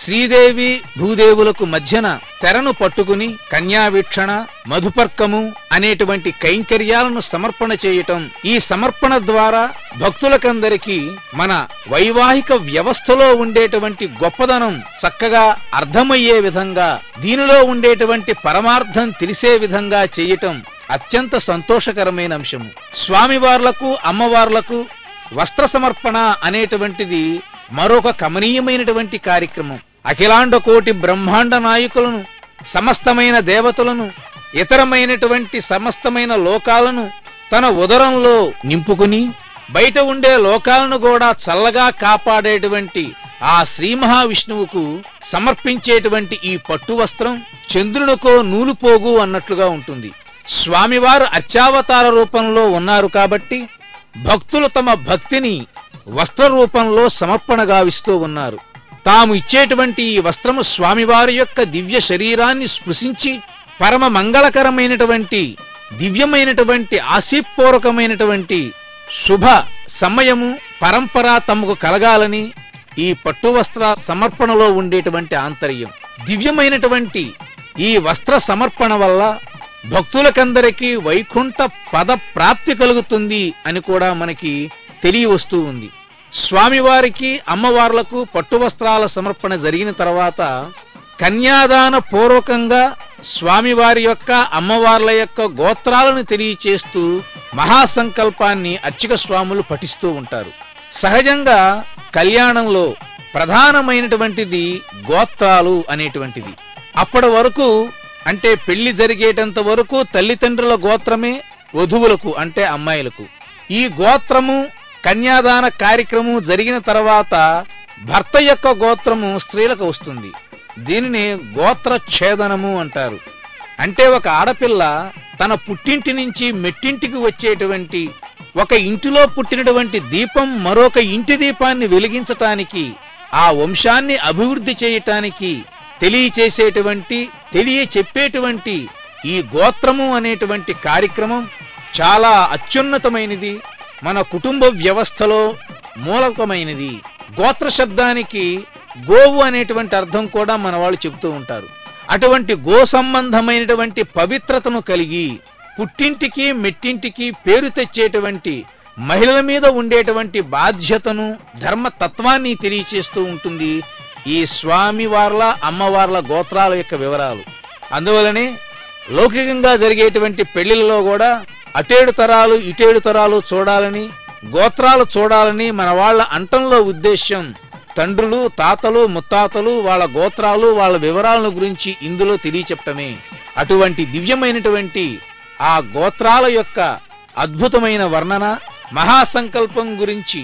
Speaker 1: శ్రీదేవి భూదేవులకు మధ్యన తెరను పట్టుకుని కన్యావీక్షణ మధుపర్కము అనేటువంటి కైంకర్యాలను సమర్పణ చేయటం, ఈ సమర్పణ ద్వారా భక్తులకందరికీ మన వైవాహిక వ్యవస్థలో ఉండేటువంటి గొప్పదనం చక్కగా అర్థమయ్యే విధంగా, దీనిలో ఉండేటువంటి పరమార్థం తెలిసే విధంగా చేయటం అత్యంత సంతోషకరమైన అంశము. స్వామివార్లకు అమ్మవార్లకు వస్త్ర సమర్పణ అనేటువంటిది మరొక కమనీయమైనటువంటి కార్యక్రమం. అఖిలాండ కోటి బ్రహ్మాండ నాయకులను, సమస్తమైన దేవతలను, ఇతరమైనటువంటి సమస్తమైన లోకాలను తన ఉదరంలో నింపుకుని బయట ఉండే లోకాలను కూడా చల్లగా కాపాడేటువంటి ఆ శ్రీ మహావిష్ణువుకు సమర్పించేటువంటి ఈ పట్టు వస్త్రం చంద్రునికో నూలుపోగు అన్నట్లుగా ఉంటుంది. స్వామివారు అర్చావతార రూపంలో ఉన్నారు కాబట్టి భక్తులు తమ భక్తిని వస్త్ర రూపంలో సమర్పణ గావిస్తూ ఉన్నారు. తాము ఇచ్చేటువంటి ఈ వస్త్రము స్వామివారి యొక్క దివ్య శరీరాన్ని స్పృశించి పరమ మంగళకరమైనటువంటి దివ్యమైనటువంటి ఆశీపూర్వకమైనటువంటి శుభ సమయము పరంపర తమకు కలగాలని ఈ పట్టు వస్త్ర సమర్పణలో ఉండేటువంటి ఆంతర్యం. దివ్యమైనటువంటి ఈ వస్త్ర సమర్పణ వల్ల భక్తులకందరికీ వైకుంఠ పద ప్రాప్తి కలుగుతుంది అని కూడా మనకి తెలియవస్తూ ఉంది. స్వామివారికి అమ్మవార్లకు పట్టు వస్త్రాల సమర్పణ జరిగిన తర్వాత కన్యాదాన పూర్వకంగా స్వామివారి యొక్క అమ్మవార్ల యొక్క గోత్రాలను తెలియచేస్తూ మహాసంకల్పాన్ని అర్చక స్వాములు పఠిస్తూ ఉంటారు. సహజంగా కళ్యాణంలో ప్రధానమైనటువంటిది గోత్రాలు అనేటువంటిది. అప్పటి వరకు అంటే పెళ్లి జరిగేటంత వరకు తల్లిదండ్రుల గోత్రమే వధువులకు అంటే అమ్మాయిలకు. ఈ గోత్రము కన్యాదాన కార్యక్రమం జరిగిన తర్వాత భర్త యొక్క గోత్రము స్త్రీలకు వస్తుంది. దీనిని గోత్ర ఛేదనము అంటారు. అంటే ఒక ఆడపిల్ల తన పుట్టింటి నుంచి మెట్టింటికి వచ్చేటువంటి ఒక ఇంటిలో పుట్టినటువంటి దీపం మరొక ఇంటి దీపాన్ని వెలిగించటానికి, ఆ వంశాన్ని అభివృద్ధి చేయటానికి తెలియచెప్పేటువంటి ఈ గోత్రము అనేటువంటి కార్యక్రమం చాలా అత్యున్నతమైనది, మన కుటుంబ వ్యవస్థలో మూలకమైనది. గోత్ర శబ్దానికి గోవు అనేటువంటి అర్థం కూడా మన వాళ్ళు చెబుతూ ఉంటారు. అటువంటి గో సంబంధమైనటువంటి పవిత్రతను కలిగి పుట్టింటికి మెట్టింటికి పేరు తెచ్చేటువంటి మహిళల మీద ఉండేటువంటి బాధ్యతను, ధర్మతత్వాన్ని తెలియచేస్తూ ఉంటుంది ఈ స్వామివార్ల అమ్మవార్ల గోత్రాల యొక్క వివరాలు. అందువలనే లౌకికంగా జరిగేటువంటి పెళ్లిళ్ళలో కూడా అటేడు తరాలు ఇటేడు తరాలు చూడాలని, గోత్రాలు చూడాలని మన వాళ్ళ అంటంలో ఉద్దేశ్యం తండ్రులు, తాతలు, ముత్తాతలు వాళ్ళ గోత్రాలు, వాళ్ళ వివరాలను గురించి ఇందులో తెలియచెప్పటమే. అటువంటి దివ్యమైనటువంటి ఆ గోత్రాల యొక్క అద్భుతమైన వర్ణన, మహాసంకల్పం గురించి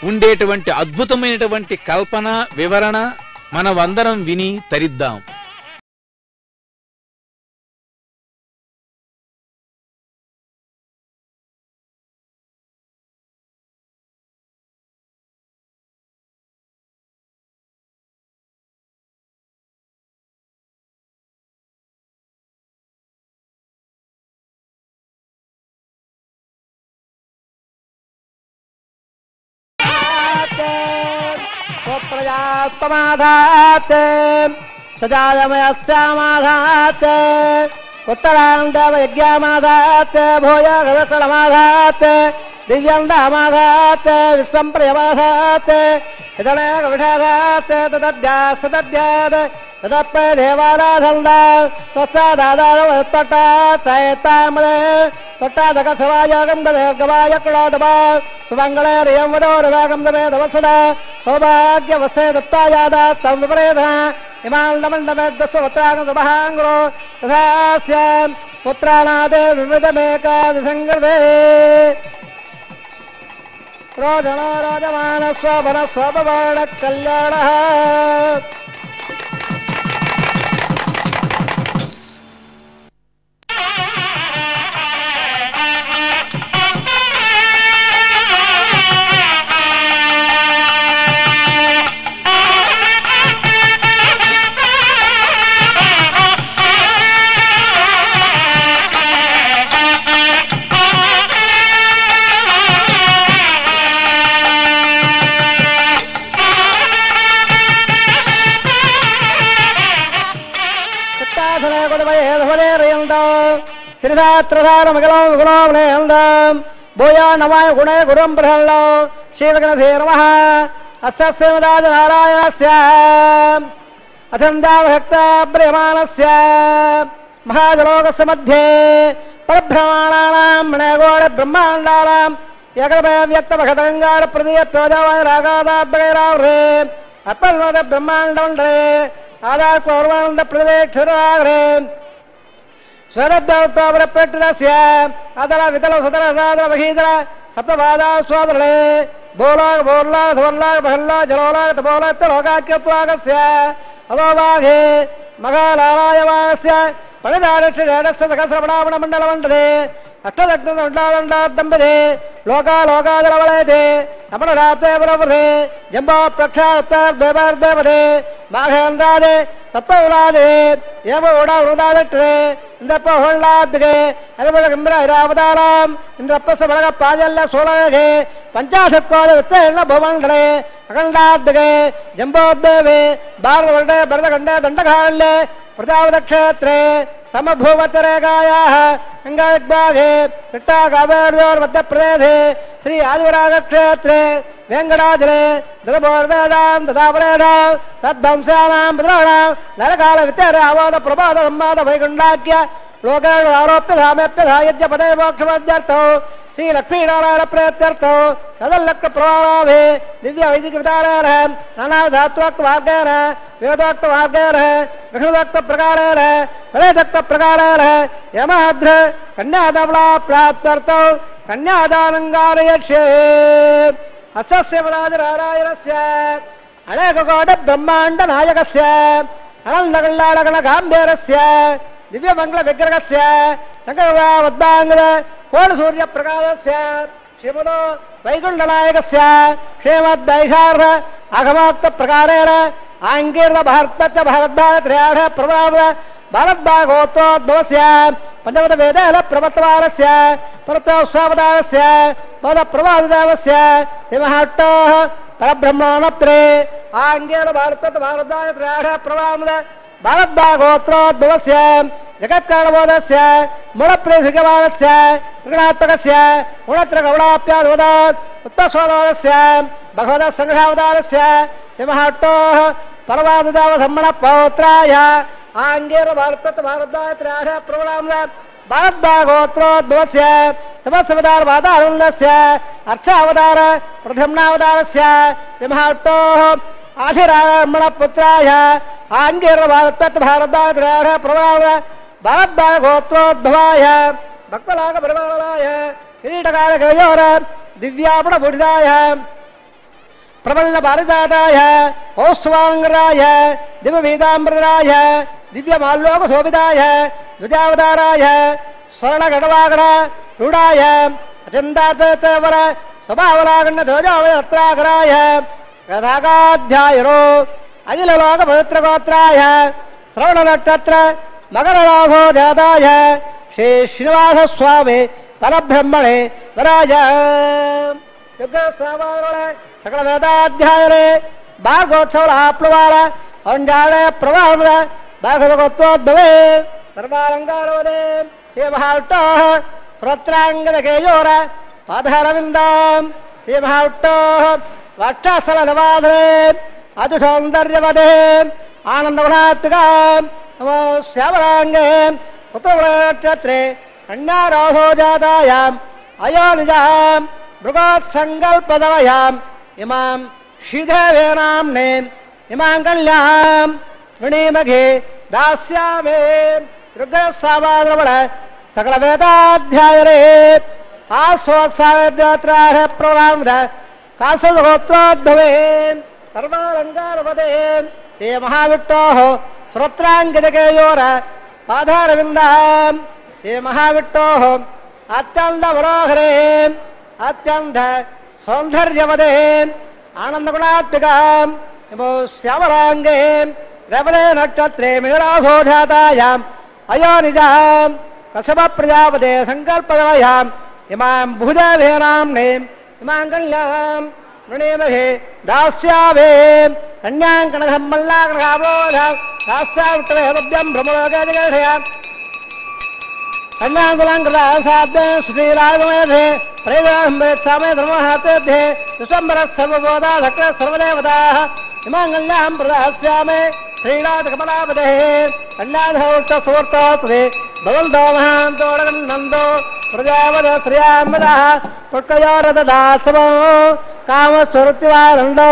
Speaker 1: ఉండేటువంటి అద్భుతమైనటువంటి కల్పన, వివరణ మనమందరం విని తరిద్దాం.
Speaker 2: प्रजात्माधात् सजायमयस्यामाधात् उत्तरां देवयज्ञामाधात् भूयगणकलमाधात् दिव्यं दामाधात् विश्वं प्रियमाधात् इदनेकविषाधात् तदद्यात् तदप्पे देवाराधन्द तस्सादादारवत्पट्टात् सयत्तामले तट्टादकसवायोगं ददेर्गवाय कुलादवा सुमङ्गले रियं वडोरवागं दमेधवसदा सौभाग्यवसे दत्तायादात् तं विपरेधः हिमालमण्डमेद्दस्वत्रागं सुमहाङ्गो तथास्य पुत्राणादे विविधमेकादिसङ्गते रोजनो रोजमानस्वभनस्वभवाणः कल्याणः भूया नमाय गुणे गुरुं प्रहल्लो श्रीविघ्नधे नमः अस्य श्रीमदाजनारायणस्य अथन्दाभक्ता प्रियमाणस्य महाजलोकस्य मध्ये परब्रह्माणानां मणिगोळ ब्रह्माण्डानां एकमे व्यक्तभगतङ्गार प्रदीयत्वजवाय रागादाभ्यैरावृते अपल्वद ब्रह्माण्डमण्डले आदाक्वौर्वान्द प्रतिवेक्षराग्रे स्वरद्वप्रप्रट्टस्य अदल वितल सुतल सादर महीदल सप्तपादा स्वादले बोलाग बोलाग धोलाग बहल्ला जलोलाग तपोलाग तलोकाक्यत्वागस्य अलोभागे मगालालायवागस्य परिदारस्य जडस्य सकस्रपणापण मण्डलमण्डले अष्टदग्नदण्डादण्डादम्बते लोकालोकादलवलयते नमनरात्रे परवृते जम्बो प्रक्षात्ताद्वैवार्देवते माघेन्द्रादे सप्तउरादे यमोडावृदादट्टे इंद्रप्पहोल्लाब्दिगे अरबगम्बरैरावताराम इंद्रप्पसबलग पाजल्य सोलगे पंचाशत्कोल विस्तीर्ण भूमण्डले अखण्डाब्दिगे जम्बोद्देवे भारतवर्णे भरतखण्डे दण्डकारण्ये प्रजापतिक्षेत्रे समभूमत्यरेखायाः गङ्गादिग्भागे कृष्णाकावेर्योर्मध्यप्रदेशे श्री आदिवरागक्षेत्रे वेङ्कटाचले दलभोर्वेदां तदापरेणां तद्वंशानां पितॄणां नरकालवित्तेरावोद प्रभात संवाद वैकुण्ठाख्य लोकेण आरोप्य धामेप्य धायज्य पदे मोक्षमध्यर्थो श्री लक्ष्मीनारायण प्रेत्यर्थो तदल्लक्ष्य प्रभावे दिव्य वैदिक विचारेण नानाधात्रोक्त मार्गेण वेदोक्त मार्गेण विष्णुदोक्त प्रकारेण हरेदोक्त प्रकारेण यमाद्र कन्यादबला प्राप्त्यर्थो कन्यादानङ्गारयिष्ये अस्य श्रीमदाजनारायणस्य अनेककोटि ब्रह्माण्ड नायकस्य अनन्तकल्याणगणगाम्भीरस्य दिव्यमङ्गलविग्रहस्य सकलवद्भाङ्गद कोटिसूर्यप्रकाशस्य శ్రీమదో వైకుంఠనాయకస్య శ్రీమద్వైఖార్ధ అఘమాప్త ప్రకారేణ ఆంగీర్ణ భారత భారద్భాగత్రయాఢ ప్రభావ భారద్భాగోత్రోద్భవస్య పంచమత వేదేన ప్రవర్తమానస్య పరతోస్వావతారస్య పద ప్రవాదదేవస్య శ్రీమహాట్టో పరబ్రహ్మణత్రే ఆంగీర్ణ భారత భారద్భాగత్రయాఢ ప్రభావ భారద్భాగోత్రోద్భవస్య జగత్కారణబోధస్య మూఢప్రేషికమానస్య త్రిగుణాత్మకస్య గుణత్రగౌడాప్యాదోదాత్ ఉత్తస్వదోదస్య భగవత సంఘావతారస్య శ్రీమహాట్టో పరవాదదేవ సమ్మణ పౌత్రాయ ఆంగీర భారత భారద్భాగత్రయాఢ ప్రవణాంద భారద్భాగోత్రోద్భవస్య సమస్తవతార వాదారుణ్యస్య అర్చావతార ప్రథమ్నావతారస్య శ్రీమహాట్టో ఆధిరామణ పుత్రాయ ఆంగీర భారత భారద్భాగత్రయాఢ ప్రవణాంద భారద్భాగోత్రోద్భవాయ భక్తలాగ పరిమాణాయ కిరీటకాల గయోర దివ్యాపణ భూషితాయ ప్రబల పారిజాతాయ కౌస్తువాంగరాయ దివ్యవేదాంబరాయ దివ్యమాల్లోక శోభితాయ ద్విజావతారాయ స్వర్ణగడవాగడ రూఢాయ అచందాతవర స్వభావలాగణ్య ధ్వజావరత్రాకరాయ గదాగాధ్యాయనో అఖిలలోక పవిత్రగోత్రాయ శ్రవణ నక్షత్ర మకరరాధో జాతాయ శ్రీ శ్రీనివాస స్వామి పరబ్రహ్మణే వరాజ సకల వేదాధ్యాయనే భాగోత్సవ ఆప్లవాళ అంజాళే ప్రవాహ భాగవతోద్భవే సర్వాలంకారోదే శ్రీమహాట్టో శ్రోత్రాంగదకేయోర పాదరవిందాం శ్రీమహాట్టో వక్షస్థల నివాసే అతి సౌందర్యవదే ఆనందగుణాత్మికా నమో శ్యామలాంగే పుత్రనక్షత్రే కన్యారాధో జాతాయాం అయో నిజాం మృగోత్సంకల్పదవయాం ఇమాం శ్రీదేవేనాంనే ఇమాం కళ్యాం వృణీమఘే దాస్యామే రుగ్రసామాద్రవణ సకల వేదాధ్యాయనే ఆస్వత్సావేద్యాత్రాహ ప్రవణాంద కాసగోత్రోద్భవే సర్వాలంకారవదే శ్రీ మహావిట్టోః శ్రోత్రాంగజకేయోర పాదారవిందాం శ్రీ మహావిట్టోః అత్యంత మనోహరే అత్యంత సౌందర్యవదే ఆనందగుణాత్మికాం నమో శ్యామలాంగే రవలే నక్షత్రే మిగరాధో జాతాయాం అయో నిజాం కసవ ప్రజాపతే సంకల్పదవయాం ఇమాం భుజాభేనాంనే ఇమాం కళ్యాం వృణీమహే దాస్యావే కన్యాం కనకం మల్లాకనకామోధ దాస్యావిట్టవేద్యం బ్రహ్మలోకజగేషయాం కన్యాంకులాంకృతాసాధ్య సుధీరాగమేధే ప్రేదాంబేత్సామే ధర్మహాతేధ్యే విశ్వంబర సర్వబోధా ధక్ర సర్వదేవతాః ఇమాం కళ్యాం ప్రదాస్యామే శ్రీనాథ కమలాపదే కళ్యాణోక్త సువర్తోత్రే భవంతో మహాంతోడగన్నందో ప్రజావద శ్రియామదః పుష్కయోరదదాసమో కామస్వృత్తివానందో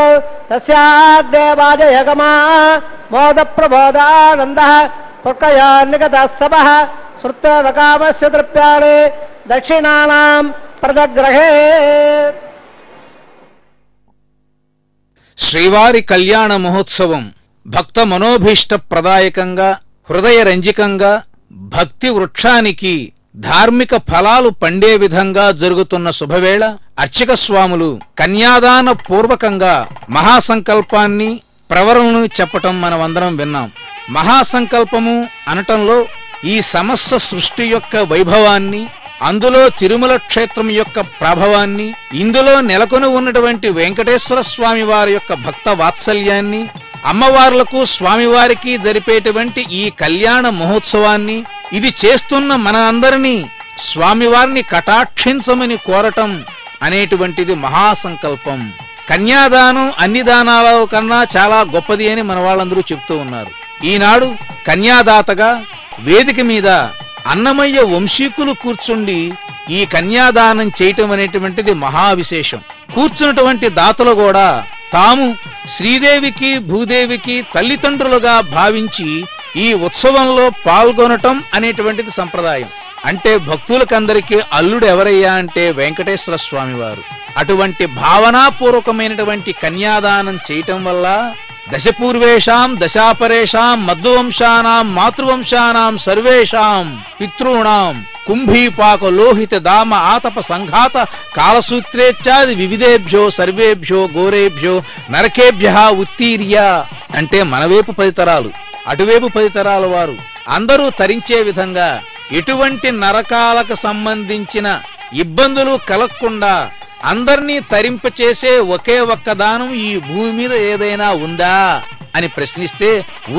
Speaker 2: తస్యాగ్నే వాజయగమా మోద ప్రబోధానందః పుష్కయోర్నిగతసభః శ్రుతవకామస్య ద్రవ్యాణి దక్షిణానాం ప్రదగ్రహే.
Speaker 1: శ్రీవారి కళ్యాణ మహోత్సవం భక్త మనోభీష్ట ప్రదాయకంగా హృదయ రంజికంగా భక్తి వృక్షానికి ధార్మిక ఫలాలు పండే విధంగా జరుగుతున్న శుభవేళ అర్చక స్వాములు కన్యాదాన పూర్వకంగా మహాసంకల్పాన్ని ప్రవరణను చెప్పటం మనమందరం విన్నాం. మహాసంకల్పము అనటంలో ఈ సమస్త సృష్టి యొక్క వైభవాన్ని, అందులో తిరుమల క్షేత్రం యొక్క ప్రభావాన్ని, ఇందులో నెలకొని ఉన్నటువంటి వెంకటేశ్వర స్వామి వారి యొక్క భక్త వాత్సల్యాన్ని, అమ్మవార్లకు స్వామివారికి జరిపేటువంటి ఈ కళ్యాణ మహోత్సవాన్ని, ఇది చేస్తున్న మన అందరినీ స్వామివారిని కటాక్షించమని కోరటం అనేటువంటిది మహాసంకల్పం. కన్యాదానం అన్ని దానాల కన్నా చాలా గొప్పది అని మన వాళ్ళందరూ చెప్తూ ఉన్నారు. ఈనాడు కన్యాదాతగా వేదిక మీద అన్నమయ్య వంశీకులు కూర్చుండి ఈ కన్యాదానం చేయటం అనేటువంటిది మహావిశేషం. కూర్చున్నటువంటి దాతలు కూడా తాము శ్రీదేవికి భూదేవికి తల్లిదండ్రులుగా భావించి ఈ ఉత్సవంలో పాల్గొనటం అనేటువంటిది సంప్రదాయం. అంటే భక్తులకందరికీ అల్లుడు ఎవరయ్యా అంటే వెంకటేశ్వర స్వామి వారు. అటువంటి భావనాపూర్వకమైనటువంటి కన్యాదానం చేయటం వల్ల దశపూర్వేషాం దశాపరేషాం మధ్వంశానాం మాతృవంశానాం సర్వేషాం పితॄణాం కుంభీపాక లోహిత దామ ఆతప సంఘాత కాలసూత్రేచ్చాది వివిధేభ్యో సర్వేభ్యో ఘోరేభ్యో నరకేభ్య ఉత్తీర్య అంటే మనవైపు 10 తరాలు, అటువైపు 10 తరాల వారు అందరూ తరించే విధంగా ఎటువంటి నరకాలకు సంబంధించిన ఇబ్బందులు కలగకుండా అందర్నీ తరింపచేసే ఒకే ఒక్క దానం ఈ భూమి మీద ఏదైనా ఉందా అని ప్రశ్నిస్తే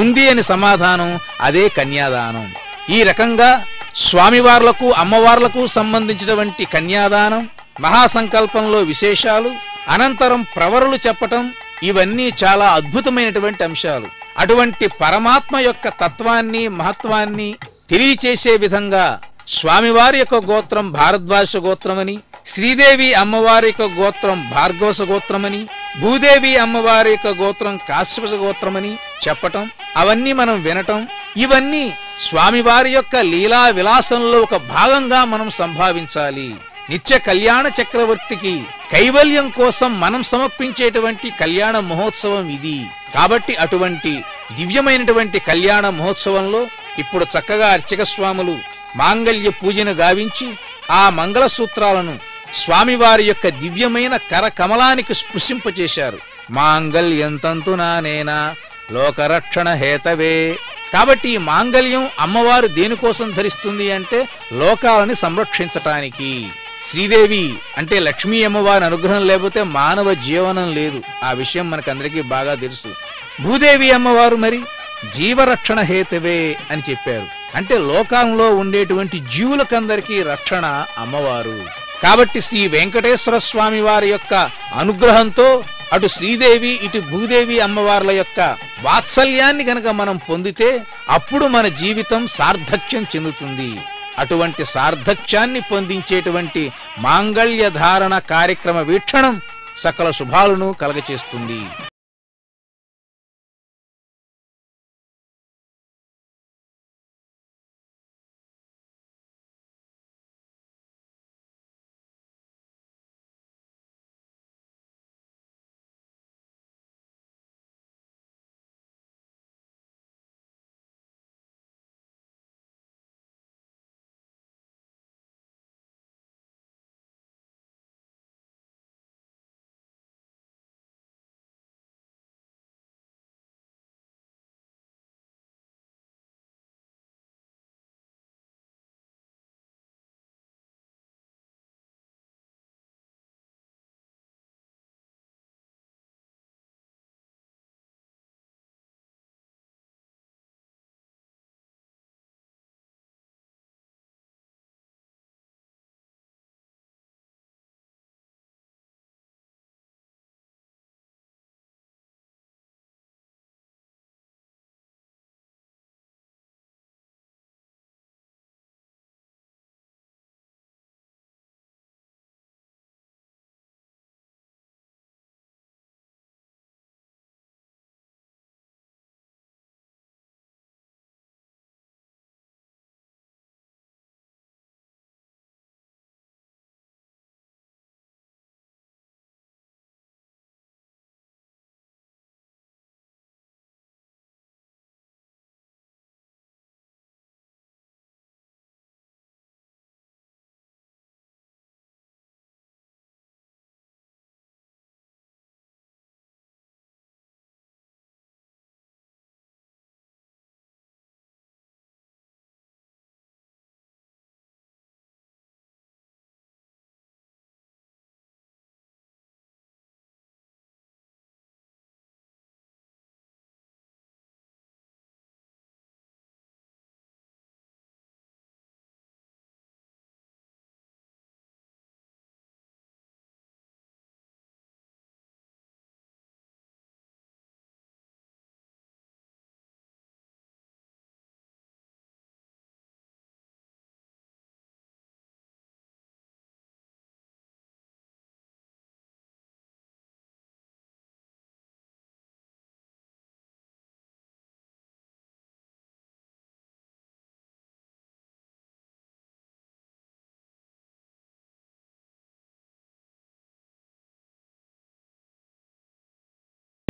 Speaker 1: ఉంది అని సమాధానం, అదే కన్యాదానం. ఈ రకంగా స్వామివార్లకు అమ్మవార్లకు సంబంధించినటువంటి కన్యాదానం, మహాసంకల్పంలో విశేషాలు, అనంతరం ప్రవరులు చెప్పటం, ఇవన్నీ చాలా అద్భుతమైనటువంటి అంశాలు. అటువంటి పరమాత్మ యొక్క తత్వాన్ని మహత్వాన్ని తెలియచేసే విధంగా స్వామివారి యొక్క గోత్రం భారద్వాజ గోత్రమని, శ్రీదేవి అమ్మవారి యొక్క గోత్రం భార్గవస గోత్రమని, భూదేవి అమ్మవారి యొక్క గోత్రం కాశ్యప గోత్రమని చెప్పటం, అవన్నీ మనం వినటం, ఇవన్నీ స్వామివారి యొక్క లీలా విలాసంలో ఒక భాగంగా మనం సంభావించాలి. నిత్య కళ్యాణ చక్రవర్తికి కైవల్యం కోసం మనం సమర్పించేటువంటి కళ్యాణ మహోత్సవం ఇది. కాబట్టి అటువంటి దివ్యమైనటువంటి కళ్యాణ మహోత్సవంలో ఇప్పుడు చక్కగా అర్చక స్వాములు మాంగళ్య పూజను గావించి ఆ మంగళ సూత్రాలను స్వామివారి యొక్క దివ్యమైన కరకమలానికి స్పృశింపచేశారు. మాంగళ్యం తంతునానేనా లోకరక్షణ హేతవే. కాబట్టి ఈ మాంగళ్యం అమ్మవారు దేనికోసం ధరిస్తుంది అంటే లోకాలని సంరక్షించటానికి. శ్రీదేవి అంటే లక్ష్మీ అమ్మవారి అనుగ్రహం లేకపోతే మానవ జీవనం లేదు, ఆ విషయం మనకందరికీ బాగా తెలుసు. భూదేవి అమ్మవారు మరి జీవరక్షణ హేతవే అని చెప్పారు, అంటే లోకంలో ఉండేటువంటి జీవులకందరికీ రక్షణ అమ్మవారు. కాబట్టి శ్రీ వెంకటేశ్వర స్వామి వారి యొక్క అనుగ్రహంతో అటు శ్రీదేవి ఇటు భూదేవి అమ్మవార్ల యొక్క వాత్సల్యాన్ని గనక మనం పొందితే అప్పుడు మన జీవితం సార్థక్యం చెందుతుంది. అటువంటి సార్థక్యాన్ని పొందించేటువంటి మాంగళ్య ధారణ కార్యక్రమ వీక్షణం సకల శుభాలను కలగచేస్తుంది.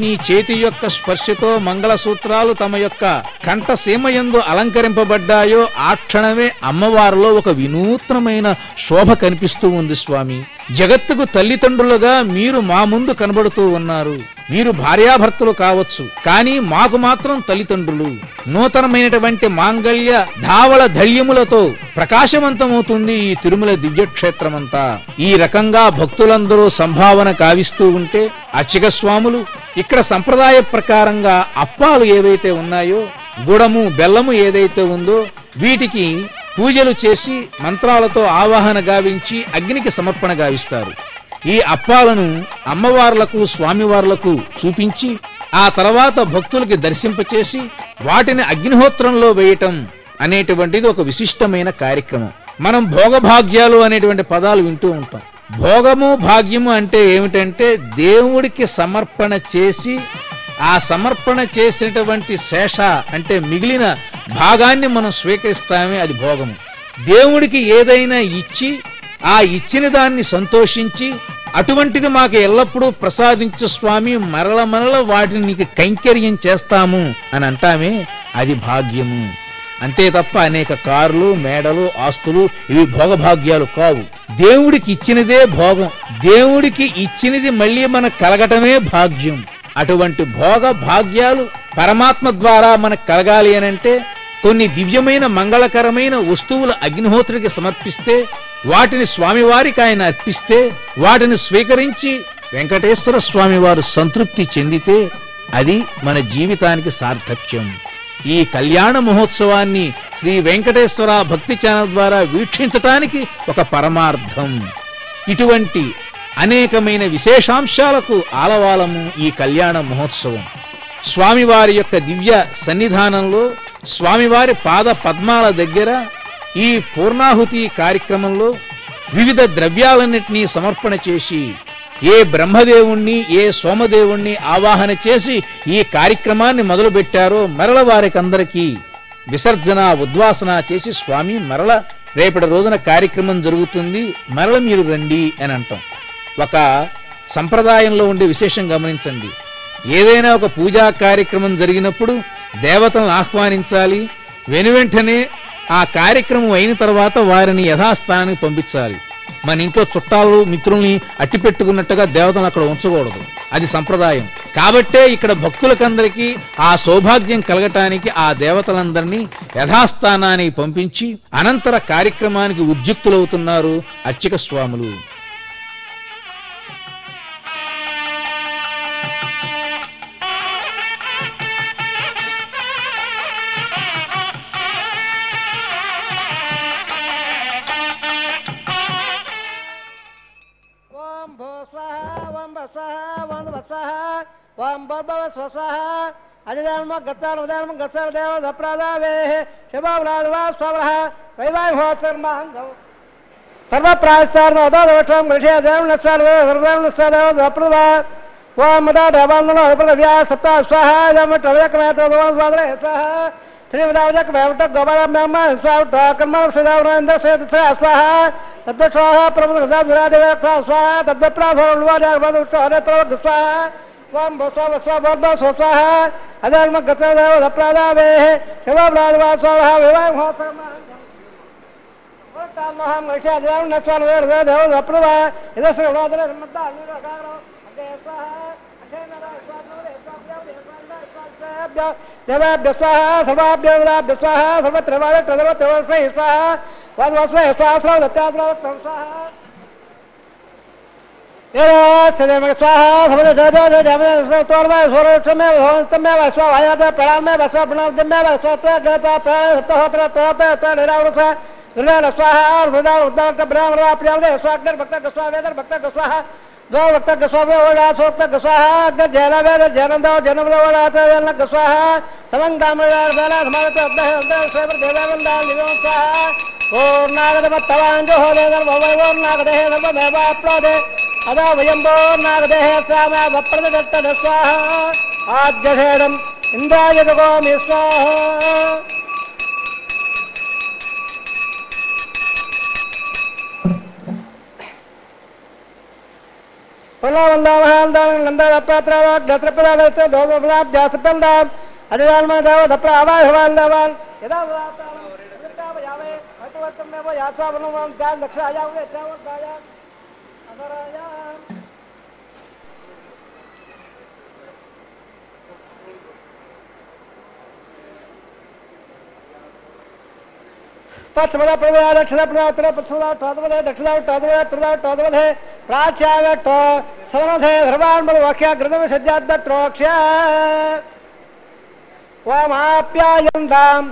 Speaker 1: నీ చేతి యొక్క స్పర్శతో మంగళసూత్రాలు తమ యొక్క కంఠసీమయందు అలంకరింపబడ్డాయో ఆ క్షణమే అమ్మవారిలో ఒక వినూత్నమైన శోభ కనిపిస్తూ ఉంది స్వామి. జగత్తుకు తల్లిదండ్రులుగా మీరు మా ముందు కనబడుతూ ఉన్నారు. మీరు భార్యాభర్తలు కావచ్చు, కానీ మాకు మాత్రం తల్లిదండ్రులు. నూతనమైనటువంటి మాంగళ్య ధావళ ధళ్యములతో ప్రకాశవంతమవుతుంది ఈ తిరుమల దివ్యక్షేత్రమంతా. ఈ రకంగా భక్తులందరూ సంభావన కావిస్తూ ఉంటే అర్చక స్వాములు ఇక్కడ సంప్రదాయ ప్రకారంగా అప్పాలు ఏవైతే ఉన్నాయో, గుడము బెల్లము ఏదైతే ఉందో వీటికి పూజలు చేసి మంత్రాలతో ఆవాహన గావించి అగ్నికి సమర్పణ గావిస్తారు. ఈ అప్పాలను అమ్మవార్లకు స్వామివార్లకు చూపించి ఆ తర్వాత భక్తులకి దర్శింపచేసి వాటిని అగ్నిహోత్రంలో వేయటం అనేటువంటిది ఒక విశిష్టమైన కార్యక్రమం. మనం భోగభాగ్యాలు అనేటువంటి పదాలు వింటూ ఉంటాం. భోగము భాగ్యము అంటే ఏమిటంటే దేవుడికి సమర్పణ చేసి ఆ సమర్పణ చేసినటువంటి శేష అంటే మిగిలిన భాగాన్ని మనం స్వీకరిస్తామే అది భోగము. దేవుడికి ఏదైనా ఇచ్చి ఆ ఇచ్చిన దాన్ని సంతోషించి అటువంటిది మాకు ఎల్లప్పుడూ ప్రసాదించు స్వామి, మరల మరల వాటిని నీకు కైంకర్యం చేస్తాము అని అంటామే అది భాగ్యము. అంతే తప్ప అనేక కార్లు మేడలు ఆస్తులు ఇవి భోగభాగ్యాలు కావు. దేవుడికి ఇచ్చినదే భోగం. దేవుడికి ఇచ్చినది మళ్ళీ మనకు కలగటమే భాగ్యం. అటువంటి భోగ భాగ్యాలు పరమాత్మ ద్వారా మనకు కలగాలి అనంటే కొన్ని దివ్యమైన మంగళకరమైన వస్తువులు అగ్నిహోత్రుడికి సమర్పిస్తే, వాటిని స్వామివారికి ఆయన అర్పిస్తే, వాటిని స్వీకరించి వెంకటేశ్వర స్వామివారు సంతృప్తి చెందితే అది మన జీవితానికి సార్థక్యం. ఈ కళ్యాణ మహోత్సవాన్ని శ్రీ వెంకటేశ్వర భక్తి ఛానల్ ద్వారా వీక్షించటానికి ఒక పరమార్థం. ఇటువంటి అనేకమైన విశేషాంశాలకు ఆలవాలము ఈ కళ్యాణ మహోత్సవం. స్వామివారి యొక్క దివ్య సన్నిధానంలో స్వామివారి పాద పద్మాల దగ్గర ఈ పూర్ణాహుతి కార్యక్రమంలో వివిధ ద్రవ్యాలన్నింటినీ సమర్పణ చేసి ఏ బ్రహ్మదేవుణ్ణి ఏ సోమదేవుణ్ణి ఆవాహన చేసి ఈ కార్యక్రమాన్ని మొదలుపెట్టారో మరల వారికందరికీ విసర్జన ఉద్వాసన చేసి స్వామి మరల రేపటి రోజున కార్యక్రమం జరుగుతుంది, మరల మీరు రండి అని అంటాం. ఒక సంప్రదాయంలో ఉండే విశేషం గమనించండి. ఏదైనా ఒక పూజా కార్యక్రమం జరిగినప్పుడు దేవతలను ఆహ్వానించాలి. వెనువెంటనే ఆ కార్యక్రమం అయిన తర్వాత వారిని యథాస్థానానికి పంపించాలి. మన ఇంట్లో చుట్టాలు మిత్రుల్ని అట్టి పెట్టుకున్నట్టుగా దేవతను అక్కడ ఉంచకూడదు. అది సంప్రదాయం. కాబట్టే ఇక్కడ భక్తులకందరికీ ఆ సౌభాగ్యం కలగటానికి ఆ దేవతలందరినీ యథాస్థానానికి పంపించి అనంతర కార్యక్రమానికి ఉద్యుక్తులవుతున్నారు అర్చక స్వాములు.
Speaker 2: ఓం భర్భవ స్వస్వాహ అధిదానమ గచ్చాల ఉదానమ గచ్చాల దేవ దప్రాదావే శుభావలాదవా స్వరః వైవాహోత్సర్మాంగం సర్వప్రాయస్తారణ అదాదవటం గృహే దేవం నస్వాలవే సర్వం నస్వాదేవ దప్రవా ఓం మదా దేవాంగన అపరవ్యా సప్తా స్వాహ జమటవయకమేత దోస్వాదరే స్వాహ శ్రీవదావజక వేవట గోపాలమ్మ స్వావట కర్మ సదావనంద సేత స్వాహ తద్వస్వాహ ప్రముఖ విరాదేవ స్వాహ తద్వప్రాధోల్వాజార్వద స్వాహ స్వాహ ఓం బస్వ బస్వ బర్భ స్వస్వాహ అధర్మ గతదేవ దప్రాదావే శివబ్రాదవా స్వాహ వివాహోత్సర్మాంగం ఓతామహం గక్షాదేవం నస్వాలవే దేవ దప్రవా ఇదస్ర ఉవాదరే మత్త అనిరగారో అగే స్వాహ అఖేనర స్వాహ దేవాభ్య స్వాహ సర్వాభ్య విదాభ్య స్వాహ సర్వత్రవాద తదవత్రవస్వై స్వాహ వాద్వస్వై స్వాహ శ్రవ దత్తాద్రవత్తం స్వాహ సదేవ స్వాహ సమదోర్మ సోరక్షమే భవంతమే స్వాహాయాత ప్రణామే స్వ ప్రణామే స్వత గత ప్రాణహోత్ర తోత నిరావృత నిర్ణయ స్వాహ హృదయ ఉద్దాక బ్రాహ్మణ ప్రియావదే స్వాగ్న భక్త స్వావేద భక్త స్వాహ గో భక్త స్వామి ఓడా సోక్త స్వాహ అగ్న జన వేద జనంద జనముల ఓడాత జన స్వాహ సమంగామవేల సమాగత సేవ దేవవంద నివం స్వాహ ఓర్నాగద మత్తవాంజో హోదేన భవైవర్నాగదే సర్వమేవాప్లోదే అదా వయంబోర్నాగదేహ సామ వప్రదత్త స్వాహ ఆద్యసేదం ఇంద్రాయ గోమి స్వాహ. पश्चिम दक्षिण उत्तर पश्चिम दक्षिण उत्तर प्राच्यावट सर्वधे धर्मान् वाक्या ग्रंथम सज्जाद्रोक्ष्य वामाप्यायन्ताम्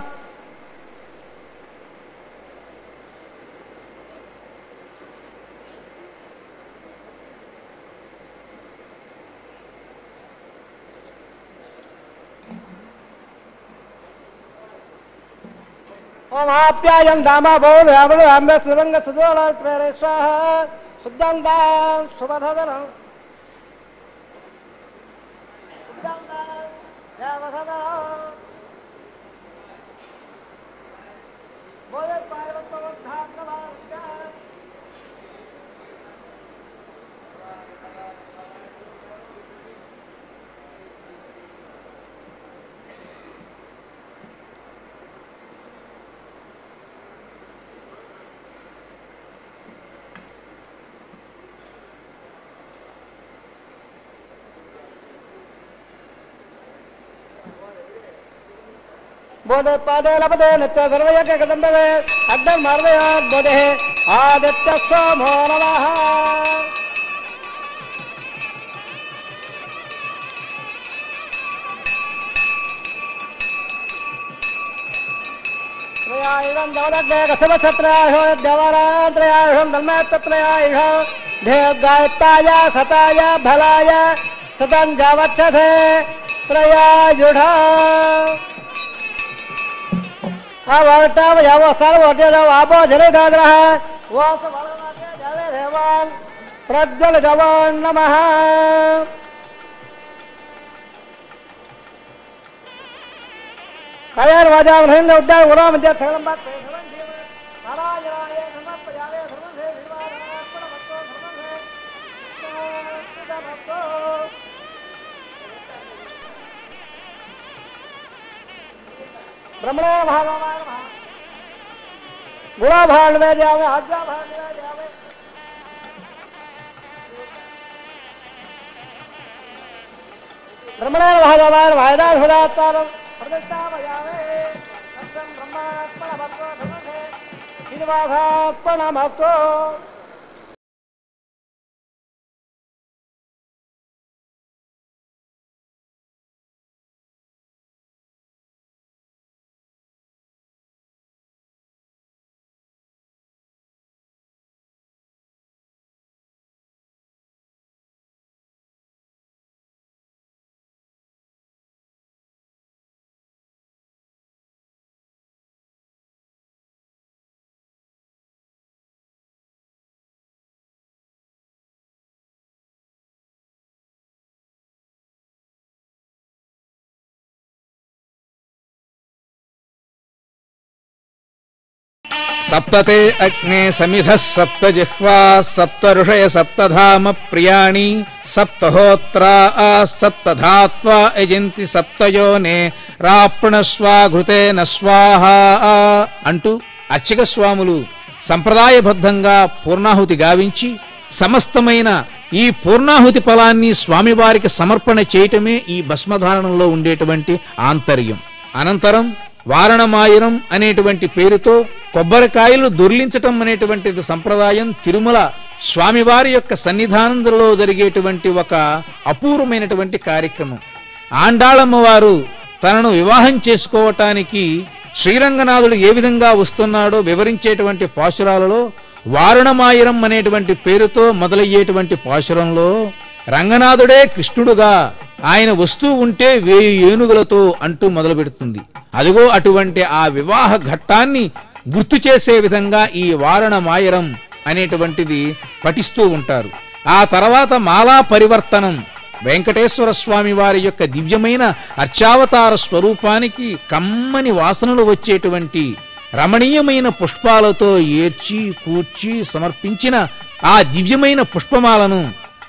Speaker 2: ओमाप्यायं दामा बोल राम राम सदंग सदोल प्रेरे स्वाहा सुदंदा सुबधदरं सुदंदा देवधदरं बोले पार्वतवद्धात्मवाक्या बोधे पादे लपदे नित्य सर्वयज्ञ कदम्बे अग्नि मार्दयात् बोधे आदित्य सोमो नमः त्रयायुधं जवदग्ने कसवसत्रयायुधं देवारात्रयायुधं धर्मत्रयायुधं देवगायताय सताय भलाय सतं जावच्छते त्रयायुधं आवटाव याव सर्वोटे दाव आपो जले दाद्रः वास वलनाके जावे देवान प्रज्वल जवान नमः कयर वाजा रहिंद उद्दार गुरु मध्य सकलम बात सर्वं जीव नारायणाय समर्प जावे सर्वं से विवादात्मन भक्तो सर्वं से सुदा भक्तो ब्रह्मणे भागवान गुणा भांड में जावे आज्ञा भांड में जावे ब्रह्मणे भागवान वायदा सुदातारम प्रतिष्ठा बजावे सत्संग ब्रह्मात्मन भक्तो धर्मसे श्रीनिवासात्मन भक्तो
Speaker 1: सप्तते अग्ने समिधः सप्त जिह्वा सप्त ऋषय सप्तधाम प्रियाणि सप्तहोत्रा सप्तधात्वा यजन्ति सप्तयोने राप्णस्वा घृतेन स्वाहा అంటూ అర్చక స్వాములు సంప్రదాయబద్ధంగా పూర్ణాహుతి గావించి సమస్తమైన ఈ పూర్ణాహుతి ఫలాన్ని స్వామివారికి సమర్పణ చేయటమే ఈ భస్మధారణంలో ఉండేటువంటి ఆంతర్యం. అనంతరం వారణమాయనం అనేటువంటి పేరుతో కొబ్బరికాయలు దొర్లించటం అనేటువంటిది సంప్రదాయం. తిరుమల స్వామివారి యొక్క సన్నిధానంలో జరిగేటువంటి ఒక అపూర్వమైనటువంటి కార్యక్రమం. ఆండాళమ్మ వారు తనను వివాహం చేసుకోవటానికి శ్రీరంగనాథుడు ఏ విధంగా వస్తున్నాడో వివరించేటువంటి పాశురాలలో వారణమాయనం అనేటువంటి పేరుతో మొదలయ్యేటువంటి పాశురంలో రంగనాథుడే కృష్ణుడుగా ఆయన వస్తూ ఉంటే 1000 ఏనుగులతో అంటూ మొదలు పెడుతుంది. అదిగో అటువంటి ఆ వివాహ ఘట్టాన్ని గుర్తు చేసే విధంగా ఈ వారణమాయరం అనేటువంటిది పఠిస్తూ ఉంటారు. ఆ తర్వాత మాలా పరివర్తనం, వెంకటేశ్వర స్వామి వారి యొక్క దివ్యమైన అర్చావతార స్వరూపానికి కమ్మని వాసనలు వచ్చేటువంటి రమణీయమైన పుష్పాలతో ఏర్చి కూర్చి సమర్పించిన ఆ దివ్యమైన పుష్పమాలను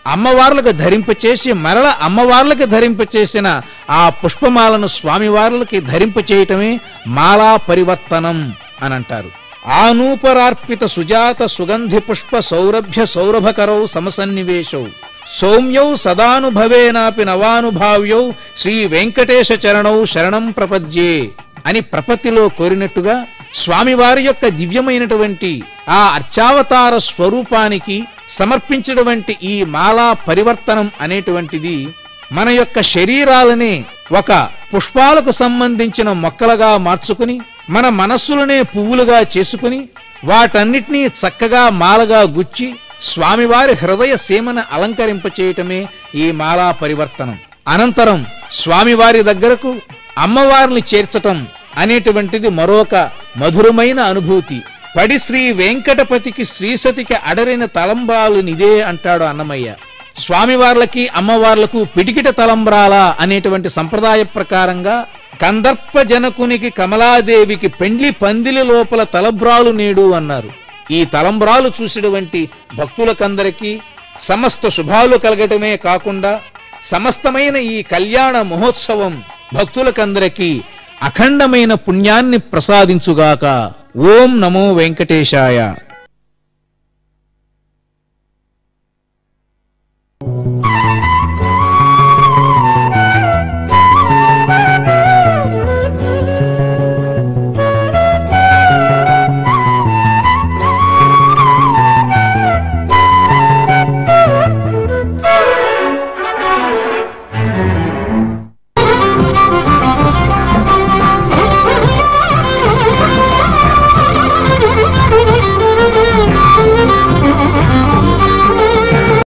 Speaker 1: అమ్మవార్లకు ధరింపచేసి మరల అమ్మవార్లకి ధరింపచేసిన ఆ పుష్పమాలను స్వామివార్లకి ధరింపచేయటమే మాలా పరివర్తనం అని అంటారు. ఆనూపరార్పిత సుజాత సుగంధి పుష్ప సౌరభ్య సౌరభకరౌ సమసన్నివేశౌ సౌమ్యౌ సదానుభవేనాపి నవానుభావ్యౌ శ్రీ వెంకటేశ చరణౌ శరణం ప్రపద్యే అని ప్రపత్తిలో కోరినట్టుగా స్వామివారి యొక్క దివ్యమైనటువంటి ఆ అర్చావతార స్వరూపానికి సమర్పించినటువంటి ఈ మాలా పరివర్తనం అనేటువంటిది మన యొక్క శరీరాలనే ఒక పుష్పాలకు సంబంధించిన మొక్కలుగా మార్చుకుని మన మనస్సులనే పువ్వులుగా చేసుకుని వాటన్నిటినీ చక్కగా మాలగా గుచ్చి స్వామివారి హృదయ సీమను అలంకరింపచేయటమే ఈ మాలా పరివర్తనం. అనంతరం స్వామివారి దగ్గరకు అమ్మవారిని చేర్చటం అనేటువంటిది మరొక మధురమైన అనుభూతి. పడి శ్రీ వెంకటపతికి శ్రీసతికి అడరిన తలంబ్రాలు నిదే అంటాడు అన్నమయ్య. స్వామివార్లకి అమ్మవార్లకు పిడికిట తలంబ్రాల అనేటువంటి సంప్రదాయ ప్రకారంగా కందర్ప జనకునికి కమలాదేవికి పెండ్లి పందిలి లోపల తలంబ్రాలు నేడు అన్నారు. ఈ తలంబ్రాలు చూసినటువంటి భక్తులకందరికీ సమస్త శుభాలు కలగటమే కాకుండా సమస్తమైన ఈ కళ్యాణ మహోత్సవం భక్తులకందరికీ అఖండమైన పుణ్యాన్ని ప్రసాదించుగాక. ఓం నమో వెంకటేశాయ.